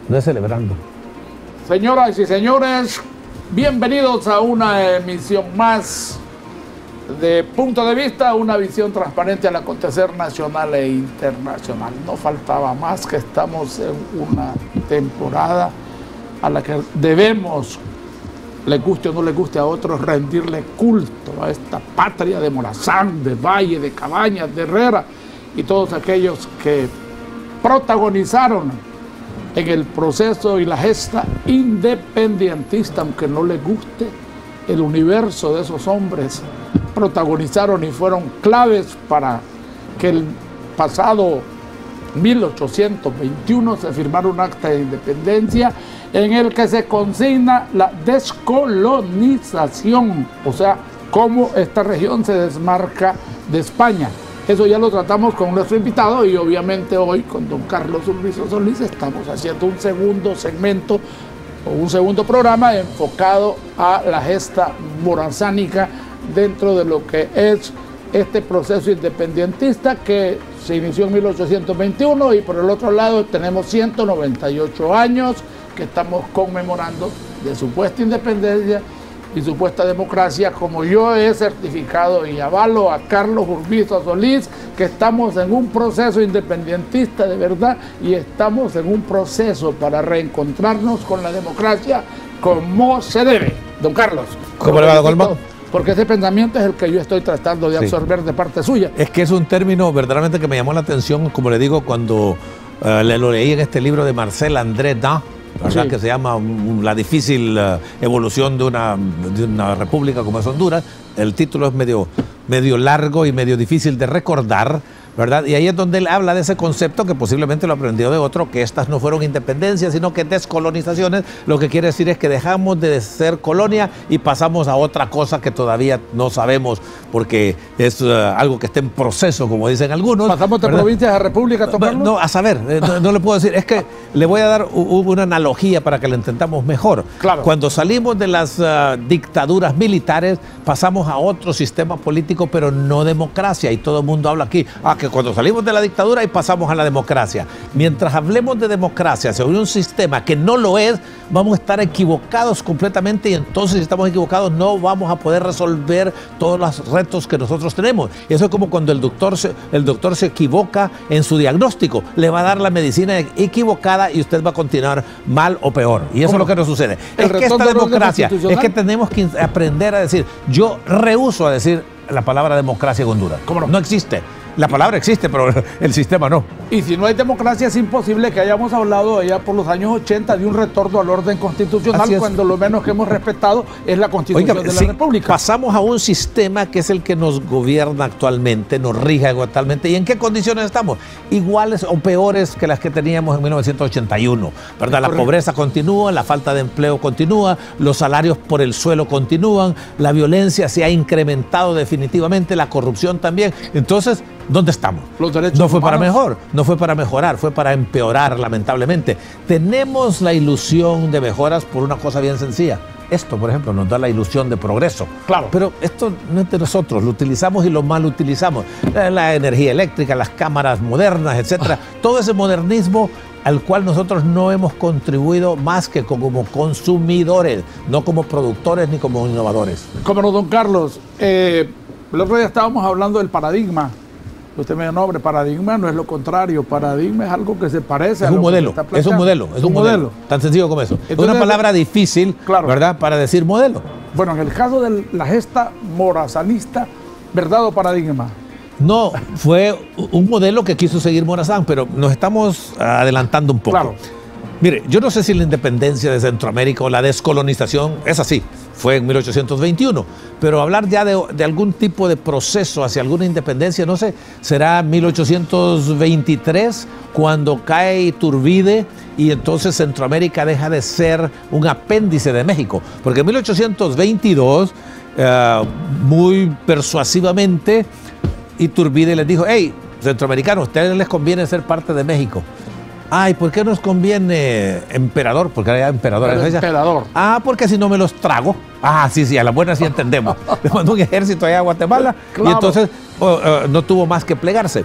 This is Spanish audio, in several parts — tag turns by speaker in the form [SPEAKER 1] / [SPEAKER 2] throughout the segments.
[SPEAKER 1] no es celebrando.
[SPEAKER 2] Señoras y señores, bienvenidos a una emisión más de Punto de Vista, una visión transparente al acontecer nacional e internacional. No faltaba más, que estamos en una temporada a la que debemos, le guste o no le guste a otros, rendirle culto a esta patria de Morazán, de Valle, de Cabañas, de Herrera y todos aquellos que protagonizaron en el proceso y la gesta independentista, aunque no les guste el universo de esos hombres, protagonizaron y fueron claves para que el pasado 1821 se firmara un acta de independencia en el que se consigna la descolonización, o sea, cómo esta región se desmarca de España. Eso ya lo tratamos con nuestro invitado y obviamente hoy con don Carlos Urbizo Solís estamos haciendo un segundo segmento o un segundo programa enfocado a la gesta morazánica dentro de lo que es este proceso independentista que se inició en 1821 y por el otro lado tenemos 198 años que estamos conmemorando de supuesta independencia y supuesta democracia, como yo he certificado y avalo a Carlos Urbizo Solís, que estamos en un proceso independentista de verdad y estamos en un proceso para reencontrarnos con la democracia como se debe. Don Carlos.
[SPEAKER 1] ¿Cómo le va, don Colmán?
[SPEAKER 2] Porque ese pensamiento es el que yo estoy tratando de absorber de parte suya.
[SPEAKER 1] Es que es un término verdaderamente que me llamó la atención, como le digo, cuando lo leí en este libro de Marcel André Dain, ¿verdad? Sí. Que se llama La difícil evolución de una república como es Honduras. El título es medio largo y medio difícil de recordar, ¿verdad? Y ahí es donde él habla de ese concepto que posiblemente lo aprendió de otro, que estas no fueron independencias, sino que descolonizaciones. Lo que quiere decir es que dejamos de ser colonia y pasamos a otra cosa que todavía no sabemos, porque es algo que está en proceso, como dicen algunos.
[SPEAKER 2] ¿Pasamos de provincias a república, Tomás?
[SPEAKER 1] No, a saber, no le puedo decir. Es que le voy a dar una analogía para que lo entendamos mejor.
[SPEAKER 2] Claro.
[SPEAKER 1] Cuando salimos de las dictaduras militares, pasamos a otro sistema político, pero no democracia. Y todo el mundo habla aquí, que cuando salimos de la dictadura y pasamos a la democracia. Mientras hablemos de democracia sobre un sistema que no lo es, vamos a estar equivocados completamente y entonces si estamos equivocados no vamos a poder resolver todos los retos que nosotros tenemos. Eso es como cuando el doctor se equivoca en su diagnóstico. Le va a dar la medicina equivocada y usted va a continuar mal o peor. Y eso es lo que nos sucede. Es que esta democracia, es que tenemos que aprender a decir, yo rehúso a decir la palabra democracia en Honduras.
[SPEAKER 2] ¿Cómo no?
[SPEAKER 1] No existe. La palabra existe, pero el sistema no.
[SPEAKER 2] Y si no hay democracia, es imposible que hayamos hablado allá por los años 80 de un retorno al orden constitucional, cuando lo menos que hemos respetado es la Constitución de la República.
[SPEAKER 1] Pasamos a un sistema que es el que nos gobierna actualmente, nos rige actualmente. ¿Y en qué condiciones estamos? Iguales o peores que las que teníamos en 1981, ¿verdad? La pobreza continúa, la falta de empleo continúa, los salarios por el suelo continúan, la violencia se ha incrementado definitivamente, la corrupción también. Entonces, ¿dónde estamos?
[SPEAKER 2] Los derechos
[SPEAKER 1] no fue
[SPEAKER 2] humanos.
[SPEAKER 1] para mejor, no fue para mejorar, fue para empeorar, lamentablemente. Tenemos la ilusión de mejoras por una cosa bien sencilla. Esto, por ejemplo, nos da la ilusión de progreso.
[SPEAKER 2] Claro.
[SPEAKER 1] Pero esto no es de nosotros, lo utilizamos y lo mal utilizamos. La energía eléctrica, las cámaras modernas, etcétera. Todo ese modernismo al cual nosotros no hemos contribuido más que como consumidores, no como productores ni como innovadores.
[SPEAKER 2] Cómo no, don Carlos. El otro día estábamos hablando del paradigma. Usted me dio nombre, paradigma no es lo contrario, paradigma es algo que se parece a
[SPEAKER 1] un
[SPEAKER 2] lo
[SPEAKER 1] modelo,
[SPEAKER 2] que se está
[SPEAKER 1] es un modelo, es un modelo, tan sencillo como eso. Entonces, es una palabra difícil, claro, ¿verdad?, para decir modelo.
[SPEAKER 2] Bueno, en el caso de la gesta morazanista, ¿verdad o paradigma?
[SPEAKER 1] No, fue un modelo que quiso seguir Morazán, pero nos estamos adelantando un poco.
[SPEAKER 2] Claro.
[SPEAKER 1] Mire, yo no sé si la independencia de Centroamérica o la descolonización es así, fue en 1821, pero hablar ya de algún tipo de proceso hacia alguna independencia, no sé, será 1823 cuando cae Iturbide y entonces Centroamérica deja de ser un apéndice de México, porque en 1822, muy persuasivamente, Iturbide les dijo, hey, centroamericanos, a ustedes les conviene ser parte de México. Ay, ¿por qué nos conviene emperador? Porque era emperador.
[SPEAKER 2] Emperador.
[SPEAKER 1] Porque si no me los trago. Sí, a la buena sí entendemos. Le mandó un ejército allá a Guatemala, claro, y entonces no tuvo más que plegarse.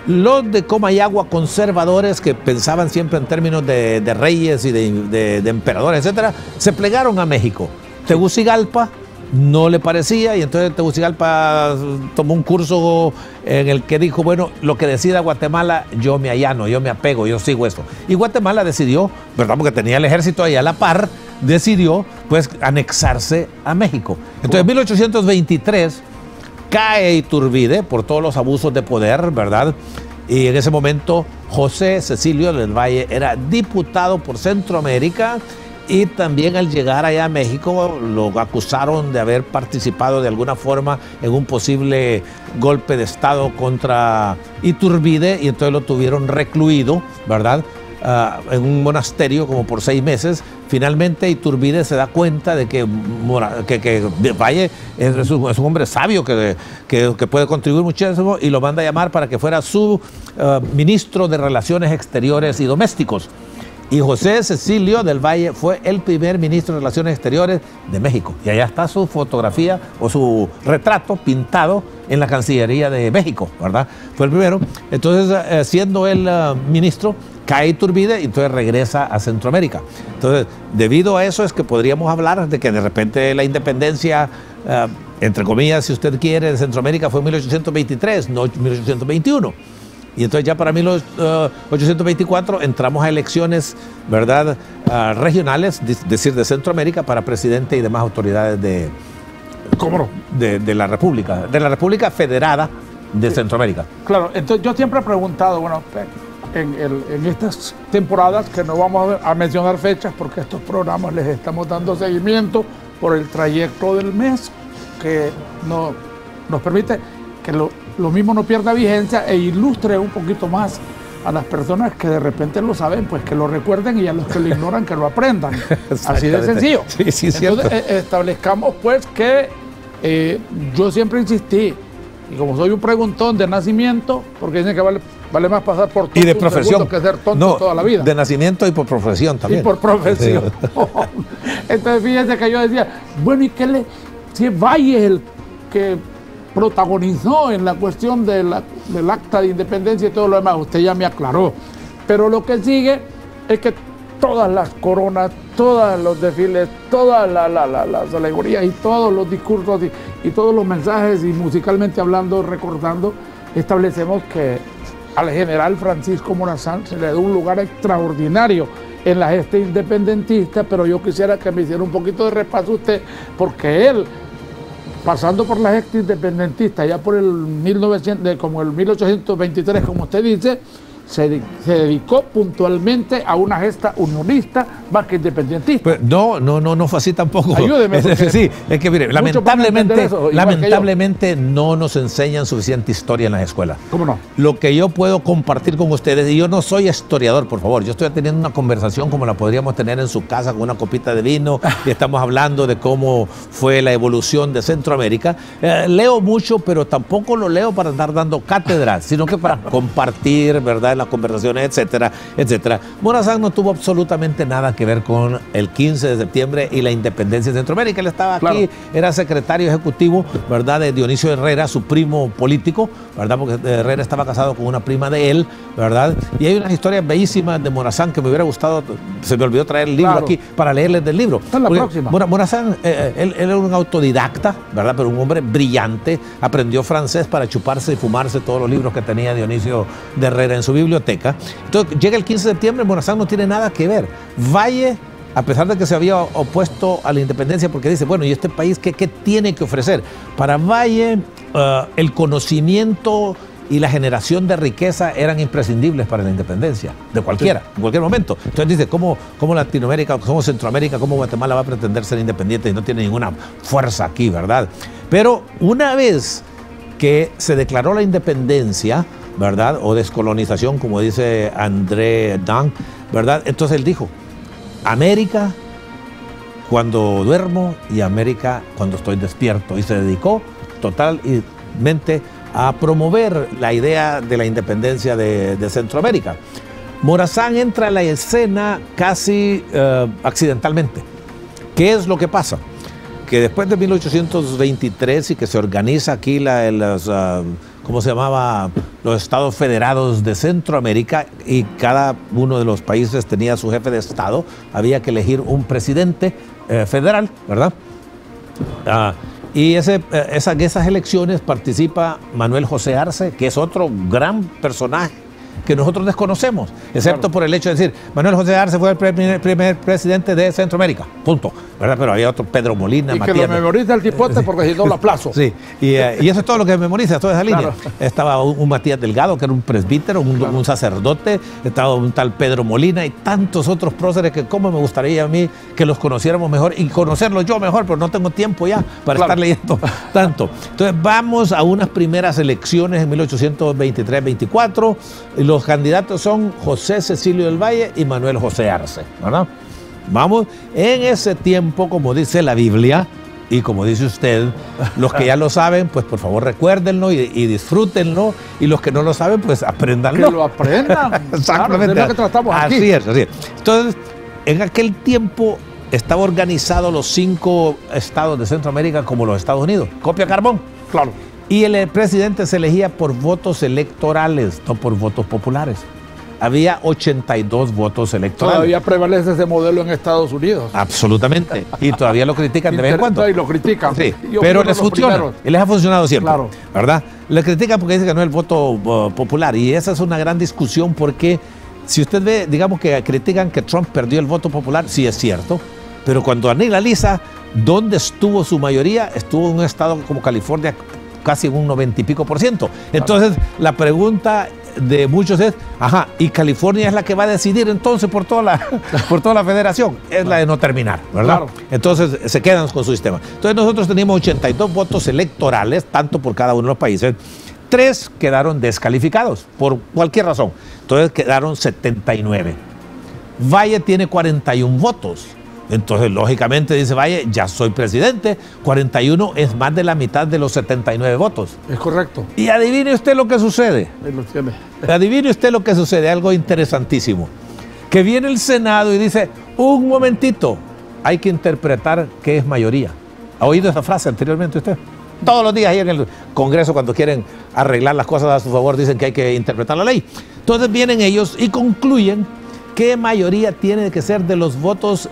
[SPEAKER 1] Los de Comayagua conservadores, que pensaban siempre en términos de reyes y de emperadores, etcétera, se plegaron a México. Tegucigalpa no le parecía, y entonces Tegucigalpa tomó un curso en el que dijo, bueno, lo que decida Guatemala, yo me allano, yo me apego, yo sigo eso. Y Guatemala decidió, ¿verdad?, porque tenía el ejército ahí a la par, decidió pues anexarse a México. Entonces en 1823 cae Iturbide por todos los abusos de poder, ¿verdad? Y en ese momento José Cecilio del Valle era diputado por Centroamérica, y también al llegar allá a México lo acusaron de haber participado de alguna forma en un posible golpe de Estado contra Iturbide, y entonces lo tuvieron recluido, ¿verdad?, en un monasterio como por 6 meses. Finalmente Iturbide se da cuenta de que Valle es un hombre sabio que puede contribuir muchísimo, y lo manda a llamar para que fuera su ministro de Relaciones Exteriores y Domésticos. Y José Cecilio del Valle fue el primer ministro de Relaciones Exteriores de México. Y allá está su fotografía o su retrato pintado en la Cancillería de México, ¿verdad? Fue el primero. Entonces, siendo él ministro, cae Iturbide y entonces regresa a Centroamérica. Entonces, debido a eso es que podríamos hablar de que de repente la independencia, entre comillas, si usted quiere, de Centroamérica fue en 1823, no 1821. Y entonces ya para 1824 entramos a elecciones, ¿verdad?, regionales, es decir, de Centroamérica, para presidente y demás autoridades de,
[SPEAKER 2] ¿cómo no?,
[SPEAKER 1] de la República Federada de Centroamérica.
[SPEAKER 2] Claro, entonces yo siempre he preguntado, bueno, en estas temporadas, que no vamos a mencionar fechas porque estos programas les estamos dando seguimiento por el trayecto del mes, que nos permite que lo mismo no pierda vigencia e ilustre un poquito más a las personas que de repente lo saben, pues que lo recuerden, y a los que lo ignoran que lo aprendan. Así de sencillo.
[SPEAKER 1] Sí, sí,
[SPEAKER 2] entonces
[SPEAKER 1] cierto.
[SPEAKER 2] Establezcamos pues que yo siempre insistí, y como soy un preguntón de nacimiento, porque dicen que vale más pasar por tonto
[SPEAKER 1] y de profesión
[SPEAKER 2] que ser tonto toda la vida.
[SPEAKER 1] De nacimiento y por profesión también.
[SPEAKER 2] Y por profesión. Entonces fíjense que yo decía, bueno, ¿y qué si Valle es el que protagonizó en la cuestión del acta de independencia y todo lo demás? Usted ya me aclaró. Pero lo que sigue es que todas las coronas, todos los desfiles, todas las alegorías y todos los discursos y todos los mensajes, y musicalmente hablando, recordando, establecemos que al general Francisco Morazán se le da un lugar extraordinario en la gesta independentista. Pero yo quisiera que me hiciera un poquito de repaso usted, porque él, pasando por la gesta independentista ya por el 1823, como usted dice, se dedicó puntualmente a una gesta unionista más que independentista.
[SPEAKER 1] Pues no fue así tampoco.
[SPEAKER 2] Ayúdeme.
[SPEAKER 1] Sí, es que mire, lamentablemente no nos enseñan suficiente historia en las escuelas.
[SPEAKER 2] ¿Cómo no?
[SPEAKER 1] Lo que yo puedo compartir con ustedes, y yo no soy historiador, por favor, yo estoy teniendo una conversación como la podríamos tener en su casa con una copita de vino, y estamos hablando de cómo fue la evolución de Centroamérica. Leo mucho, pero tampoco lo leo para andar dando cátedras, sino que para compartir, ¿verdad?, las conversaciones, etcétera, etcétera. Morazán no tuvo absolutamente nada que ver con el 15 de septiembre y la independencia de Centroamérica. Él estaba aquí, claro, era secretario ejecutivo, ¿verdad?, de Dionisio Herrera, su primo político, ¿verdad?, porque Herrera estaba casado con una prima de él, ¿verdad? Y hay unas historias bellísimas de Morazán que me hubiera gustado, se me olvidó traer el libro, claro, aquí para leerles del libro.
[SPEAKER 2] Esta es la próxima.
[SPEAKER 1] Morazán, él era un autodidacta, ¿verdad?, pero un hombre brillante, aprendió francés para chuparse y fumarse todos los libros que tenía Dionisio de Herrera en su biblioteca. Entonces llega el 15 de septiembre, Morazán no tiene nada que ver. Valle, a pesar de que se había opuesto a la independencia, porque dice, bueno, ¿y este país qué tiene que ofrecer? Para Valle, el conocimiento y la generación de riqueza eran imprescindibles para la independencia, de cualquiera, en cualquier momento. Entonces dice, ¿cómo Latinoamérica, cómo Centroamérica, cómo Guatemala va a pretender ser independiente y no tiene ninguna fuerza aquí, ¿verdad? Pero una vez que se declaró la independencia, ¿verdad?, o descolonización, como dice André Dan, ¿verdad?, entonces él dijo, América cuando duermo y América cuando estoy despierto, y se dedicó totalmente a promover la idea de la independencia de Centroamérica. Morazán entra a la escena casi accidentalmente. ¿Qué es lo que pasa? Que después de 1823 y que se organiza aquí ¿cómo se llamaba? Los Estados Federados de Centroamérica, y cada uno de los países tenía su jefe de Estado. Había que elegir un presidente federal, ¿verdad? Y esas elecciones participa Manuel José Arce, que es otro gran personaje que nosotros desconocemos, excepto por el hecho de decir, Manuel José Arce fue el primer presidente de Centroamérica, punto, ¿verdad? Pero había otro, Pedro Molina,
[SPEAKER 2] y
[SPEAKER 1] Matías,
[SPEAKER 2] que lo memoriza el tipote porque si no lo aplazo.
[SPEAKER 1] Sí, y eso es todo lo que memoriza, toda esa línea. Estaba un Matías Delgado, que era un presbítero, un sacerdote, estaba un tal Pedro Molina y tantos otros próceres que cómo me gustaría a mí que los conociéramos mejor y conocerlos yo mejor, pero no tengo tiempo ya para estar leyendo tanto. Entonces vamos a unas primeras elecciones en 1823-24, y los candidatos son José Cecilio del Valle y Manuel José Arce, ¿verdad? Vamos, en ese tiempo, como dice la Biblia, y como dice usted, los que ya lo saben, pues por favor recuérdenlo y disfrútenlo, y los que no lo saben, pues apréndanlo.
[SPEAKER 2] Que lo aprendan.
[SPEAKER 1] Exactamente.
[SPEAKER 2] Claro, es lo que tratamos aquí.
[SPEAKER 1] Así es, así es. Entonces, en aquel tiempo estaba organizado los 5 estados de Centroamérica como los Estados Unidos, copia carbón.
[SPEAKER 2] Claro.
[SPEAKER 1] Y el presidente se elegía por votos electorales, no por votos populares. Había 82 votos electorales.
[SPEAKER 2] Todavía prevalece ese modelo en Estados Unidos.
[SPEAKER 1] Absolutamente. Y todavía lo critican de vez en cuando.
[SPEAKER 2] Y lo critican.
[SPEAKER 1] Sí, pero les funciona. Y les ha funcionado siempre.
[SPEAKER 2] Claro.
[SPEAKER 1] ¿Verdad? Le critican porque dicen que no es el voto popular. Y esa es una gran discusión porque si usted ve, digamos que critican que Trump perdió el voto popular, sí es cierto. Pero cuando analiza dónde estuvo su mayoría, estuvo en un estado como California casi en un 90 y pico %. Entonces, la pregunta de muchos es, ¿y California es la que va a decidir entonces por toda la federación? Es la de no terminar, ¿verdad?
[SPEAKER 2] Claro.
[SPEAKER 1] Entonces, se quedan con su sistema. Entonces, nosotros teníamos 82 votos electorales, tanto por cada uno de los países. 3 quedaron descalificados, por cualquier razón. Entonces, quedaron 79. Valle tiene 41 votos. Entonces, lógicamente, dice Valle, ya soy presidente. 41 es más de la mitad de los 79 votos.
[SPEAKER 2] Es correcto.
[SPEAKER 1] Y adivine usted lo que sucede.
[SPEAKER 2] Ahí lo tiene.
[SPEAKER 1] Adivine usted lo que sucede, algo interesantísimo. Que viene el Senado y dice, un momentito, hay que interpretar qué es mayoría. ¿Ha oído esa frase anteriormente usted? Todos los días ahí en el Congreso, cuando quieren arreglar las cosas a su favor, dicen que hay que interpretar la ley. Entonces vienen ellos y concluyen que mayoría tiene que ser de los votos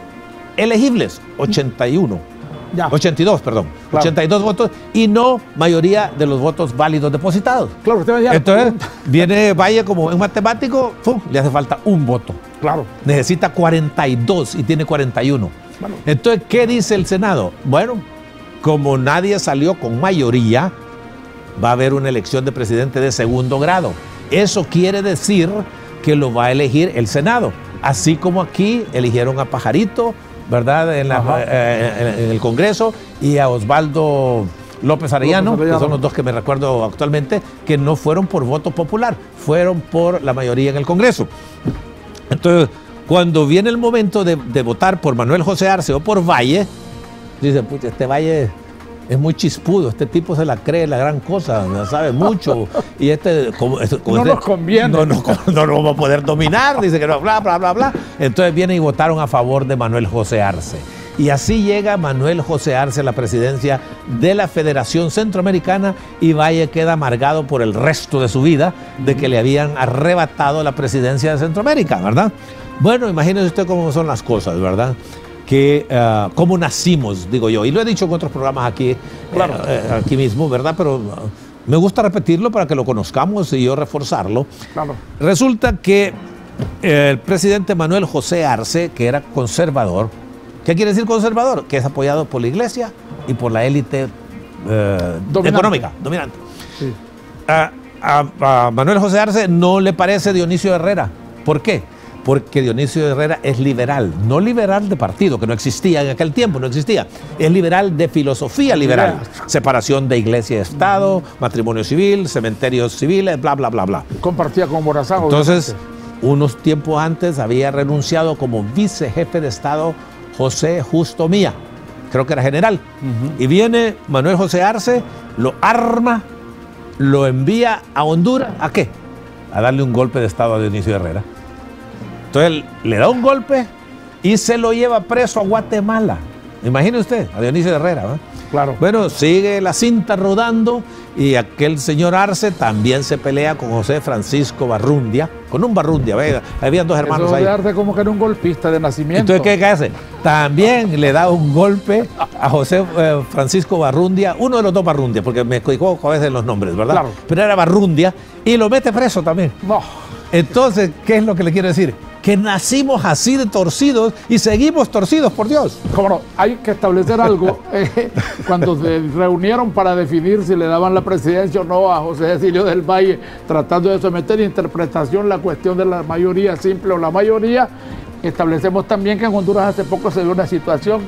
[SPEAKER 1] elegibles, 82, perdón, claro. 82 votos, y no mayoría de los votos válidos depositados.
[SPEAKER 2] Claro, usted me decía.
[SPEAKER 1] Entonces, viene Valle como un matemático, le hace falta un voto.
[SPEAKER 2] Claro.
[SPEAKER 1] Necesita 42 y tiene 41. Bueno. Entonces, ¿qué dice el Senado? Bueno, como nadie salió con mayoría, va a haber una elección de presidente de segundo grado. Eso quiere decir que lo va a elegir el Senado. Así como aquí eligieron a Pajarito, ¿verdad? En el Congreso, y a Osvaldo López Arellano, que son los dos que me recuerdo actualmente, que no fueron por voto popular, fueron por la mayoría en el Congreso. Entonces, cuando viene el momento de votar por Manuel José Arce o por Valle, dice, pucha, este Valle es muy chispudo, este tipo se la cree la gran cosa, sabe mucho, y
[SPEAKER 2] no nos conviene.
[SPEAKER 1] No lo vamos a poder dominar, dice que no, bla, bla, bla, bla. Entonces vienen y votaron a favor de Manuel José Arce. Y así llega Manuel José Arce a la presidencia de la Federación Centroamericana, y Valle queda amargado por el resto de su vida de que le habían arrebatado la presidencia de Centroamérica, ¿verdad? Bueno, imagínese usted cómo son las cosas, ¿verdad? Que cómo nacimos, digo yo, y lo he dicho en otros programas aquí, claro. Aquí mismo, ¿verdad? Pero me gusta repetirlo para que lo conozcamos y yo reforzarlo. Claro. Resulta que el presidente Manuel José Arce, que era conservador, ¿qué quiere decir conservador? Que es apoyado por la iglesia y por la élite económica, dominante. Sí. A Manuel José Arce no le parece Dionisio Herrera. ¿Por qué? Porque Dionisio Herrera es liberal, no liberal de partido, que no existía en aquel tiempo, no existía. Es liberal de filosofía liberal. Separación de iglesia y Estado, matrimonio civil, cementerios civiles, bla, bla, bla, bla.
[SPEAKER 2] Compartía con Morazán.
[SPEAKER 1] Entonces, unos tiempos antes había renunciado como vicejefe de Estado José Justo Mía, creo que era general. Y viene Manuel José Arce, lo arma, lo envía a Honduras, ¿a qué? A darle un golpe de Estado a Dionisio Herrera. Entonces le da un golpe y se lo lleva preso a Guatemala. Imagine usted, a Dionisio Herrera, ¿no?
[SPEAKER 2] Claro.
[SPEAKER 1] Bueno, sigue la cinta rodando y aquel señor Arce también se pelea con José Francisco Barrundia, con un Barrundia, ¿ve? Habían dos hermanos ahí.
[SPEAKER 2] Arce como que era un golpista de nacimiento.
[SPEAKER 1] Entonces, ¿qué hace? También le da un golpe a José Francisco Barrundia, uno de los dos Barrundia, porque me equivoco a veces en los nombres, ¿verdad?
[SPEAKER 2] Claro.
[SPEAKER 1] Pero era Barrundia y lo mete preso también.
[SPEAKER 2] No.
[SPEAKER 1] Entonces, ¿qué es lo que le quiero decir? Que nacimos así de torcidos y seguimos torcidos, por Dios.
[SPEAKER 2] Cómo no, hay que establecer algo. Cuando se reunieron para definir si le daban la presidencia o no a José Cecilio del Valle, tratando de someter a interpretación la cuestión de la mayoría simple o la mayoría, establecemos también que en Honduras hace poco se dio una situación,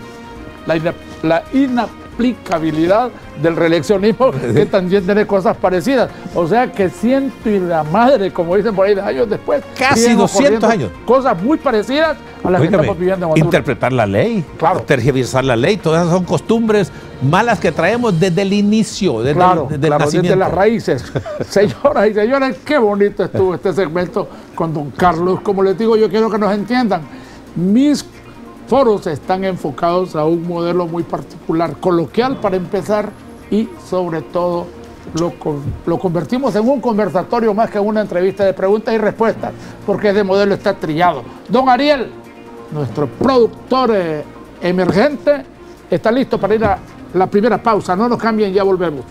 [SPEAKER 2] la inaplicabilidad del reeleccionismo, que también tiene cosas parecidas. O sea que ciento y la madre, como dicen por ahí, de años después.
[SPEAKER 1] Casi 200 años.
[SPEAKER 2] Cosas muy parecidas a las que estamos viviendo en Honduras.
[SPEAKER 1] Interpretar la ley,
[SPEAKER 2] claro,
[SPEAKER 1] tergiversar la ley, todas esas son costumbres malas que traemos desde el inicio, desde el nacimiento.
[SPEAKER 2] Desde las raíces. Señoras y señores, qué bonito estuvo este segmento con don Carlos. Como les digo, yo quiero que nos entiendan. Mis foros están enfocados a un modelo muy particular, coloquial para empezar, y sobre todo lo convertimos en un conversatorio más que en una entrevista de preguntas y respuestas, porque ese modelo está trillado. Don Ariel, nuestro productor emergente, está listo para ir a la primera pausa. No nos cambien, ya volvemos.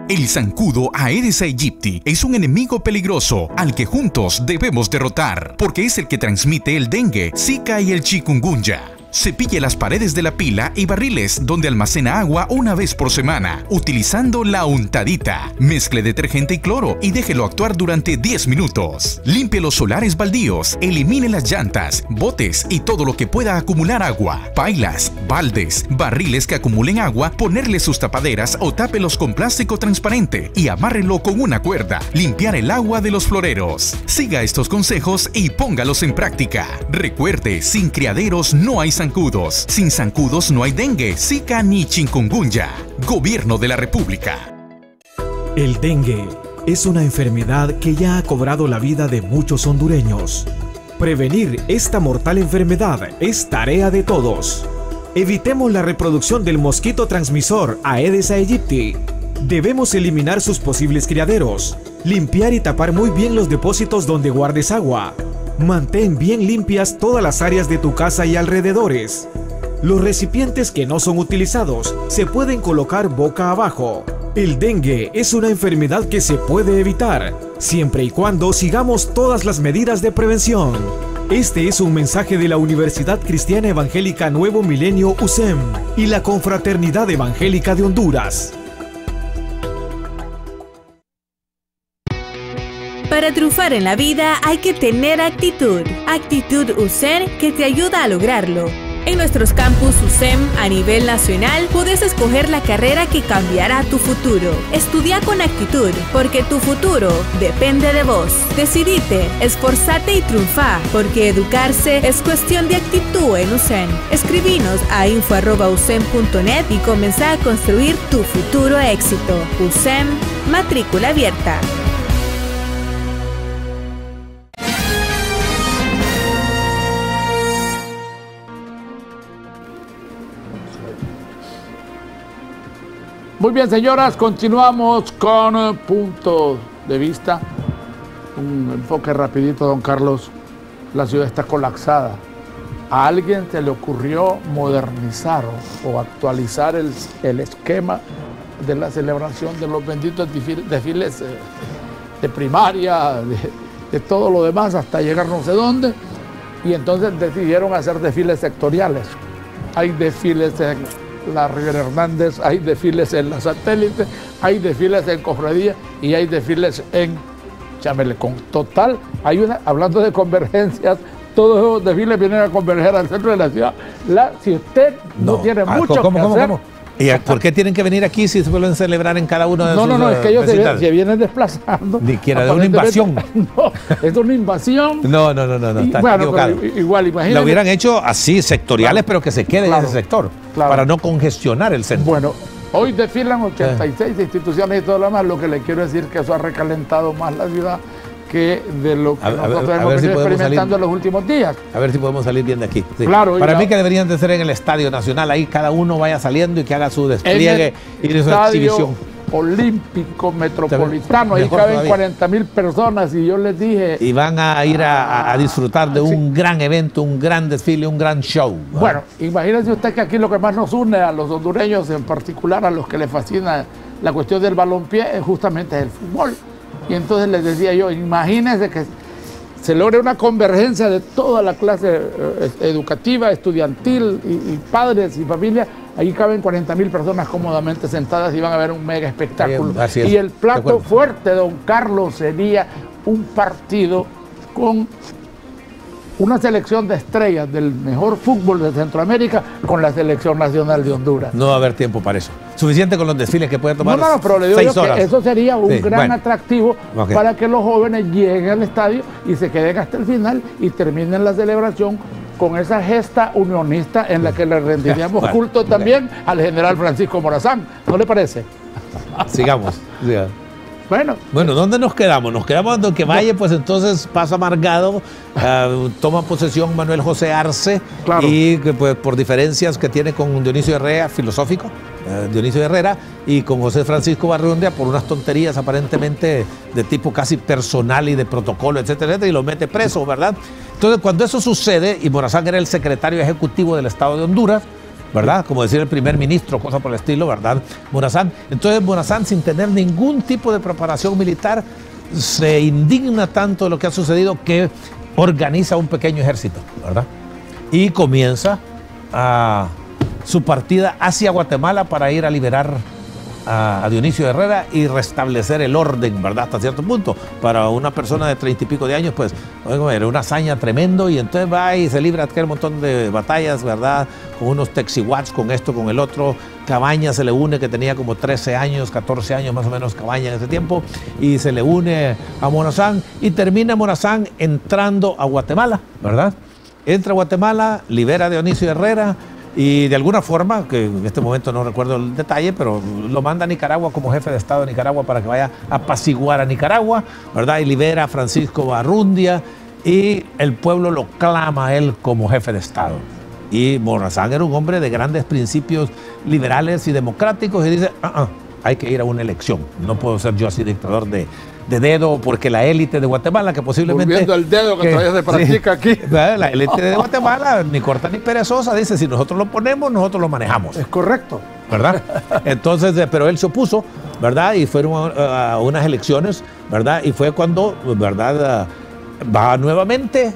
[SPEAKER 3] El zancudo Aedes aegypti es un enemigo peligroso al que juntos debemos derrotar, porque es el que transmite el dengue, zika y el chikungunya. Cepille las paredes de la pila y barriles donde almacena agua una vez por semana, utilizando la untadita. Mezcle detergente y cloro y déjelo actuar durante 10 minutos. Limpie los solares baldíos, elimine las llantas, botes y todo lo que pueda acumular agua. Pailas, baldes, barriles que acumulen agua, ponerle sus tapaderas o tápelos con plástico transparente y amárrelo con una cuerda. Limpiar el agua de los floreros. Siga estos consejos y póngalos en práctica. Recuerde, sin criaderos no hay zancudos. Sin zancudos no hay dengue, zika ni chikungunya. Gobierno de la República.
[SPEAKER 4] El dengue es una enfermedad que ya ha cobrado la vida de muchos hondureños. Prevenir esta mortal enfermedad es tarea de todos. Evitemos la reproducción del mosquito transmisor Aedes aegypti. Debemos eliminar sus posibles criaderos, limpiar y tapar muy bien los depósitos donde guardes agua. Mantén bien limpias todas las áreas de tu casa y alrededores. Los recipientes que no son utilizados se pueden colocar boca abajo. El dengue es una enfermedad que se puede evitar, siempre y cuando sigamos todas las medidas de prevención. Este es un mensaje de la Universidad Cristiana Evangélica Nuevo Milenio UCEM y la Confraternidad Evangélica de Honduras.
[SPEAKER 5] Para triunfar en la vida hay que tener actitud. Actitud UCEM que te ayuda a lograrlo. En nuestros campus UCEM a nivel nacional puedes escoger la carrera que cambiará tu futuro. Estudia con actitud, porque tu futuro depende de vos. Decidite, esforzate y triunfa, porque educarse es cuestión de actitud en UCEM. Escribinos a info@ucem.net y comenzá a construir tu futuro éxito. UCEM, matrícula abierta.
[SPEAKER 2] Muy bien, señoras, continuamos con punto de vista. Un enfoque rapidito, don Carlos. La ciudad está colapsada. ¿A alguien se le ocurrió modernizar o actualizar el esquema de la celebración de los benditos desfiles de primaria, de todo lo demás, hasta llegar no sé dónde? Y entonces decidieron hacer desfiles sectoriales. Hay desfiles en la Rivera Hernández, hay desfiles en la Satélite, hay desfiles en Cofradía y hay desfiles en Chamelecón. Total, hablando de convergencias, todos esos desfiles vienen a converger al centro de la ciudad. Si usted no tiene mucho que hacer...
[SPEAKER 1] ¿Y por qué tienen que venir aquí si se pueden celebrar en cada uno de sus
[SPEAKER 2] No, es que ellos se vienen desplazando.
[SPEAKER 1] Ni siquiera de una invasión.
[SPEAKER 2] No, es una invasión.
[SPEAKER 1] No, está equivocado.
[SPEAKER 2] Igual, imagínate.
[SPEAKER 1] Lo hubieran hecho así, sectoriales, pero que se quede en ese sector, para no congestionar el centro.
[SPEAKER 2] Bueno, hoy desfilan 86 instituciones y todo lo demás. Lo que le quiero decir es que eso ha recalentado más la ciudad que de lo que nosotros hemos
[SPEAKER 1] ver si
[SPEAKER 2] venido
[SPEAKER 1] podemos
[SPEAKER 2] experimentando
[SPEAKER 1] salir,
[SPEAKER 2] en los últimos días.
[SPEAKER 1] A ver si podemos salir bien de aquí. Sí.
[SPEAKER 2] Claro,
[SPEAKER 1] para mí que deberían de ser en el Estadio Nacional, ahí cada uno vaya saliendo y que haga su despliegue y su exhibición.
[SPEAKER 2] Olímpico Metropolitano, ahí
[SPEAKER 1] Mejor
[SPEAKER 2] caben
[SPEAKER 1] todavía.
[SPEAKER 2] 40.000 personas y yo les dije...
[SPEAKER 1] Y van a ir a disfrutar de un gran evento, un gran desfile, un gran show.
[SPEAKER 2] Bueno, imagínense usted que aquí lo que más nos une a los hondureños, en particular a los que les fascina la cuestión del balompié, justamente es el fútbol. Y entonces les decía yo, imagínense que se logre una convergencia de toda la clase educativa, estudiantil y padres y familias. Ahí caben 40.000 personas cómodamente sentadas y van a ver un mega espectáculo.
[SPEAKER 1] Así es.
[SPEAKER 2] Y el plato fuerte, don Carlos, sería un partido con una selección de estrellas del mejor fútbol de Centroamérica con la selección nacional de Honduras.
[SPEAKER 1] No va a haber tiempo para eso. Suficiente con los desfiles que puede tomar
[SPEAKER 2] No, pero le digo
[SPEAKER 1] 6
[SPEAKER 2] yo
[SPEAKER 1] horas.
[SPEAKER 2] que eso sería un gran atractivo
[SPEAKER 1] Ok.
[SPEAKER 2] para que los jóvenes lleguen al estadio y se queden hasta el final y terminen la celebración con esa gesta unionista en la que le rendiríamos
[SPEAKER 1] Bueno,
[SPEAKER 2] culto también al general Francisco Morazán. ¿No le parece?
[SPEAKER 1] Sigamos.
[SPEAKER 2] Bueno,
[SPEAKER 1] ¿Dónde nos quedamos? Nos quedamos en que Valle, pues entonces pasa amargado, toma posesión Manuel José Arce,
[SPEAKER 2] Claro.
[SPEAKER 1] y que, pues, por diferencias que tiene con Dionisio Herrera, filosófico, Dionisio Herrera, y con José Francisco Barrundia, por unas tonterías aparentemente de tipo casi personal y de protocolo, etcétera, etcétera, y lo mete preso, ¿verdad? Entonces, cuando eso sucede, y Morazán era el secretario ejecutivo del Estado de Honduras, ¿verdad? Como decir el primer ministro, cosa por el estilo, ¿verdad? Morazán. Entonces Morazán, sin tener ningún tipo de preparación militar, se indigna tanto de lo que ha sucedido que organiza un pequeño ejército, ¿verdad? Y comienza su partida hacia Guatemala para ir a liberar a Dionisio Herrera y restablecer el orden, ¿verdad? Hasta cierto punto. Para una persona de 30 y pico de años, pues, era una hazaña tremendo, y entonces va y se libra aquel montón de batallas, ¿verdad? Con unos texihuats, con esto, con el otro. Cabaña se le une, que tenía como 13 años, 14 años más o menos Cabaña en ese tiempo, y se le une a Morazán, y termina Morazán entrando a Guatemala, ¿verdad? Entra a Guatemala, libera a Dionisio Herrera, y de alguna forma, que en este momento no recuerdo el detalle, pero lo manda a Nicaragua como jefe de Estado de Nicaragua para que vaya a apaciguar a Nicaragua, ¿verdad? Y libera a Francisco Barrundia, y el pueblo lo clama a él como jefe de Estado. Y Morazán era un hombre de grandes principios liberales y democráticos, y dice, hay que ir a una elección. No puedo ser yo así dictador de dedo, porque la élite de Guatemala, que posiblemente...
[SPEAKER 2] volviendo al dedo que todavía se practica aquí.
[SPEAKER 1] La élite de Guatemala, ni corta ni perezosa, dice, si nosotros lo ponemos, nosotros lo manejamos.
[SPEAKER 2] Es correcto.
[SPEAKER 1] ¿Verdad? Entonces, pero él se opuso, ¿verdad? Y fueron a unas elecciones, ¿verdad? Y fue cuando, ¿verdad? Va nuevamente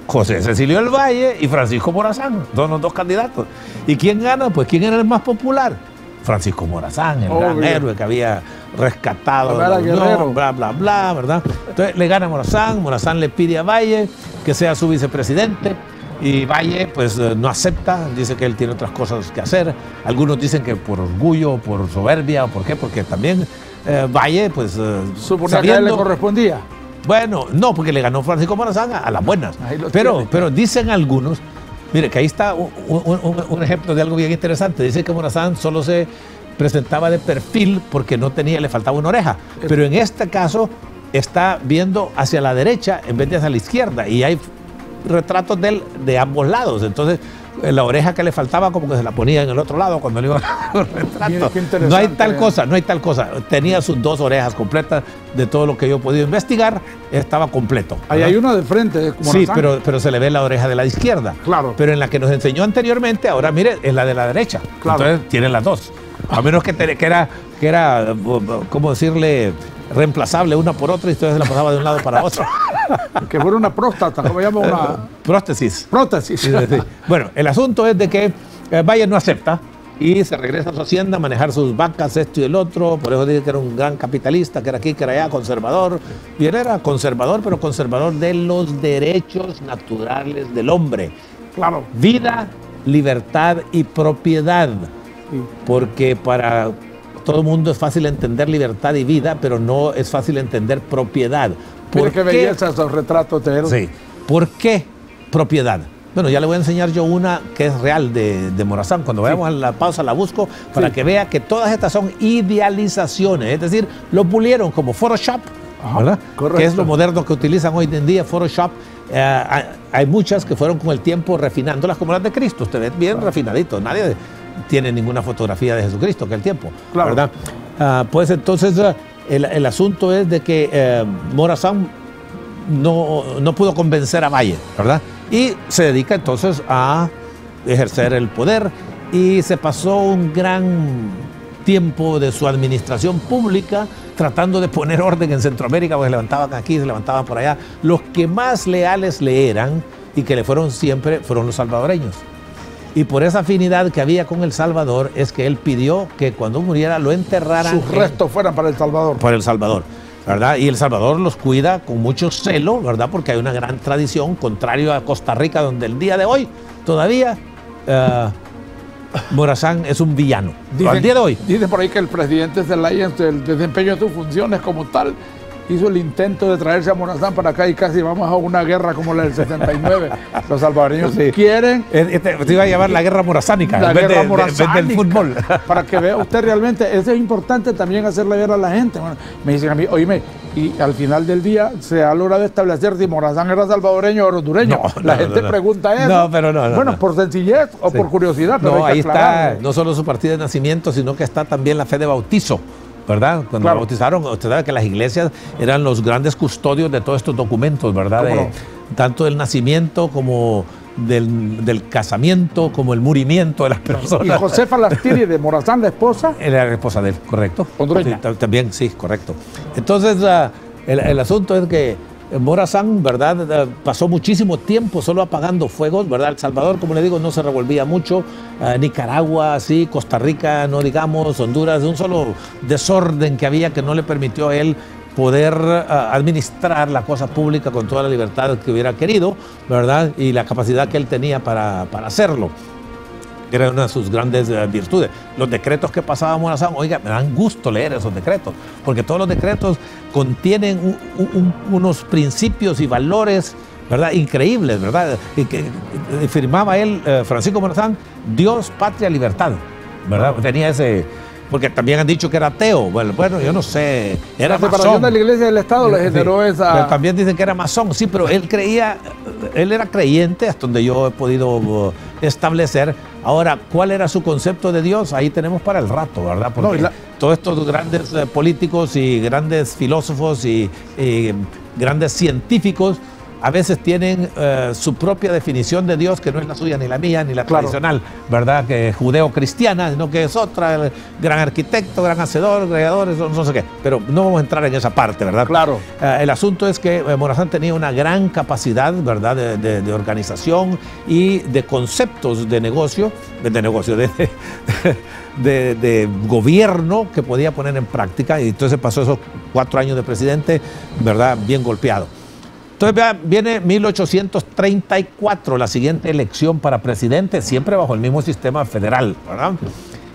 [SPEAKER 1] José Cecilio del Valle y Francisco Morazán, son los dos candidatos. ¿Y quién gana? Pues ¿quién era el más popular? Francisco Morazán, el gran héroe que había rescatado la Unión, bla, bla, bla, ¿verdad? Entonces le gana Morazán, Morazán le pide a Valle que sea su vicepresidente, y Valle pues no acepta, dice que él tiene otras cosas que hacer. Algunos dicen que por orgullo, por soberbia, ¿por qué? Porque también Valle pues
[SPEAKER 2] suponía que a él le correspondía.
[SPEAKER 1] Bueno, no, porque le ganó Francisco Morazán a las buenas, pero dicen algunos. Mire, que ahí está un ejemplo de algo bien interesante. Dice que Morazán solo se presentaba de perfil porque le faltaba una oreja. Pero en este caso está viendo hacia la derecha en vez de hacia la izquierda. Y hay retratos de él de ambos lados. Entonces, la oreja que le faltaba como que se la ponía en el otro lado cuando le iba a el retrato. No hay tal cosa, no hay tal cosa. Tenía sus dos orejas completas. De todo lo que yo he podido investigar, estaba completo.
[SPEAKER 2] Ahí hay uno de frente.
[SPEAKER 1] Sí, pero se le ve la oreja de la izquierda.
[SPEAKER 2] Claro.
[SPEAKER 1] Pero en la que nos enseñó anteriormente, ahora mire, es la de la derecha.
[SPEAKER 2] Claro.
[SPEAKER 1] Entonces tienen las dos. A menos que era, ¿cómo decirle? Reemplazable una por otra, y entonces se la pasaba de un lado para otro.
[SPEAKER 2] Que fuera una próstata, ¿cómo llama? Una
[SPEAKER 1] prótesis.
[SPEAKER 2] Prótesis.
[SPEAKER 1] Sí. Bueno, el asunto es de que Valle no acepta y se regresa a su hacienda a manejar sus vacas, esto y el otro. Por eso dice que era un gran capitalista, que era aquí, que era allá, conservador. Y él era conservador, pero conservador de los derechos naturales del hombre.
[SPEAKER 2] Claro.
[SPEAKER 1] Vida, libertad y propiedad. Sí. Porque para todo el mundo es fácil entender libertad y vida, pero no es fácil entender propiedad.
[SPEAKER 2] Mire qué belleza esos retratos de él.
[SPEAKER 1] Sí. ¿Por qué propiedad? Bueno, ya le voy a enseñar yo una que es real de Morazán. Cuando vayamos a la pausa la busco para que vea que todas estas son idealizaciones. Es decir, lo pulieron como Photoshop ¿verdad?
[SPEAKER 2] Correcto.
[SPEAKER 1] Que es lo moderno que utilizan hoy en día, Photoshop. Hay muchas que fueron con el tiempo refinándolas, como las de Cristo. Usted ve bien refinadito. Nadie tiene ninguna fotografía de Jesucristo que el tiempo,
[SPEAKER 2] Claro.
[SPEAKER 1] ¿verdad? Pues entonces el asunto es de que Morazán no pudo convencer a Valle, ¿verdad? Y se dedica entonces a ejercer el poder y se pasó un gran tiempo de su administración pública tratando de poner orden en Centroamérica, porque se levantaban aquí, se levantaban por allá. Los que más leales le eran y que le fueron siempre fueron los salvadoreños. Y por esa afinidad que había con El Salvador es que él pidió que cuando muriera lo enterraran.
[SPEAKER 2] Sus restos fueran para El Salvador.
[SPEAKER 1] Para El Salvador, ¿verdad? Y El Salvador los cuida con mucho celo, ¿verdad? Porque hay una gran tradición, contrario a Costa Rica, donde el día de hoy todavía Morazán es un villano. Al día de hoy.
[SPEAKER 2] Dice por ahí que el presidente Zelaya, en el desempeño de sus funciones como tal, hizo el intento de traerse a Morazán para acá y casi vamos a una guerra como la del 69. Los salvadoreños quieren...
[SPEAKER 1] Te iba a llamar la guerra morazánica,
[SPEAKER 2] La
[SPEAKER 1] en vez
[SPEAKER 2] guerra
[SPEAKER 1] del
[SPEAKER 2] morazánica,
[SPEAKER 1] fútbol.
[SPEAKER 2] para que vea usted realmente, eso es importante también hacerle ver a la gente. Bueno, me dicen a mí, oíme, y al final del día se ha logrado establecer si Morazán era salvadoreño o hondureño. La gente pregunta eso.
[SPEAKER 1] No, pero no.
[SPEAKER 2] Bueno, por sencillez o por curiosidad. Pero
[SPEAKER 1] No,
[SPEAKER 2] hay
[SPEAKER 1] ahí
[SPEAKER 2] que aclararlo.
[SPEAKER 1] está no solo su partida de nacimiento, sino que está también la fe de bautizo, ¿verdad? Cuando
[SPEAKER 2] Claro.
[SPEAKER 1] lo bautizaron, usted sabe que las iglesias eran los grandes custodios de todos estos documentos, ¿verdad?
[SPEAKER 2] ¿Cómo no?
[SPEAKER 1] Tanto del nacimiento como del casamiento, como el murimiento de las personas.
[SPEAKER 2] Y Josefa Lastiri de Morazán, la esposa,
[SPEAKER 1] Era la esposa de él, correcto.
[SPEAKER 2] hondureña.
[SPEAKER 1] Sí, también, sí, correcto. Entonces, el asunto es que Morazán, ¿verdad? Pasó muchísimo tiempo solo apagando fuegos, ¿verdad? El Salvador, como le digo, no se revolvía mucho. Nicaragua, sí, Costa Rica, no digamos, Honduras, un solo desorden que había que no le permitió a él poder administrar la cosa pública con toda la libertad que hubiera querido, ¿verdad? Y la capacidad que él tenía para hacerlo. Era una de sus grandes virtudes. Los decretos que pasaba Morazán, oiga, me dan gusto leer esos decretos, porque todos los decretos contienen unos principios y valores, ¿verdad? Increíbles, ¿verdad? Y que firmaba él, Francisco Morazán, Dios, patria, libertad, ¿verdad? Tenía ese... Porque también han dicho que era ateo. Bueno, yo no sé. Era
[SPEAKER 2] La separación
[SPEAKER 1] masón.
[SPEAKER 2] de la iglesia y del Estado le generó esa...
[SPEAKER 1] Pero también dicen que era masón, sí, pero él era creyente, hasta donde yo he podido establecer. Ahora, ¿cuál era su concepto de Dios? Ahí tenemos para el rato, ¿verdad? Porque todos estos grandes políticos y grandes filósofos y grandes científicos a veces tienen su propia definición de Dios, que no es la suya, ni la mía, ni la tradicional, ¿verdad? Que es judeo-cristiana, sino que es otra, el gran arquitecto, gran hacedor, creador, no sé qué. Pero no vamos a entrar en esa parte, ¿verdad?
[SPEAKER 2] Claro.
[SPEAKER 1] El asunto es que Morazán tenía una gran capacidad, ¿verdad? De organización y de conceptos de negocio, de gobierno que podía poner en práctica, y entonces pasó esos 4 años de presidente, ¿verdad? Bien golpeado. Entonces viene 1834, la siguiente elección para presidente, siempre bajo el mismo sistema federal, ¿verdad?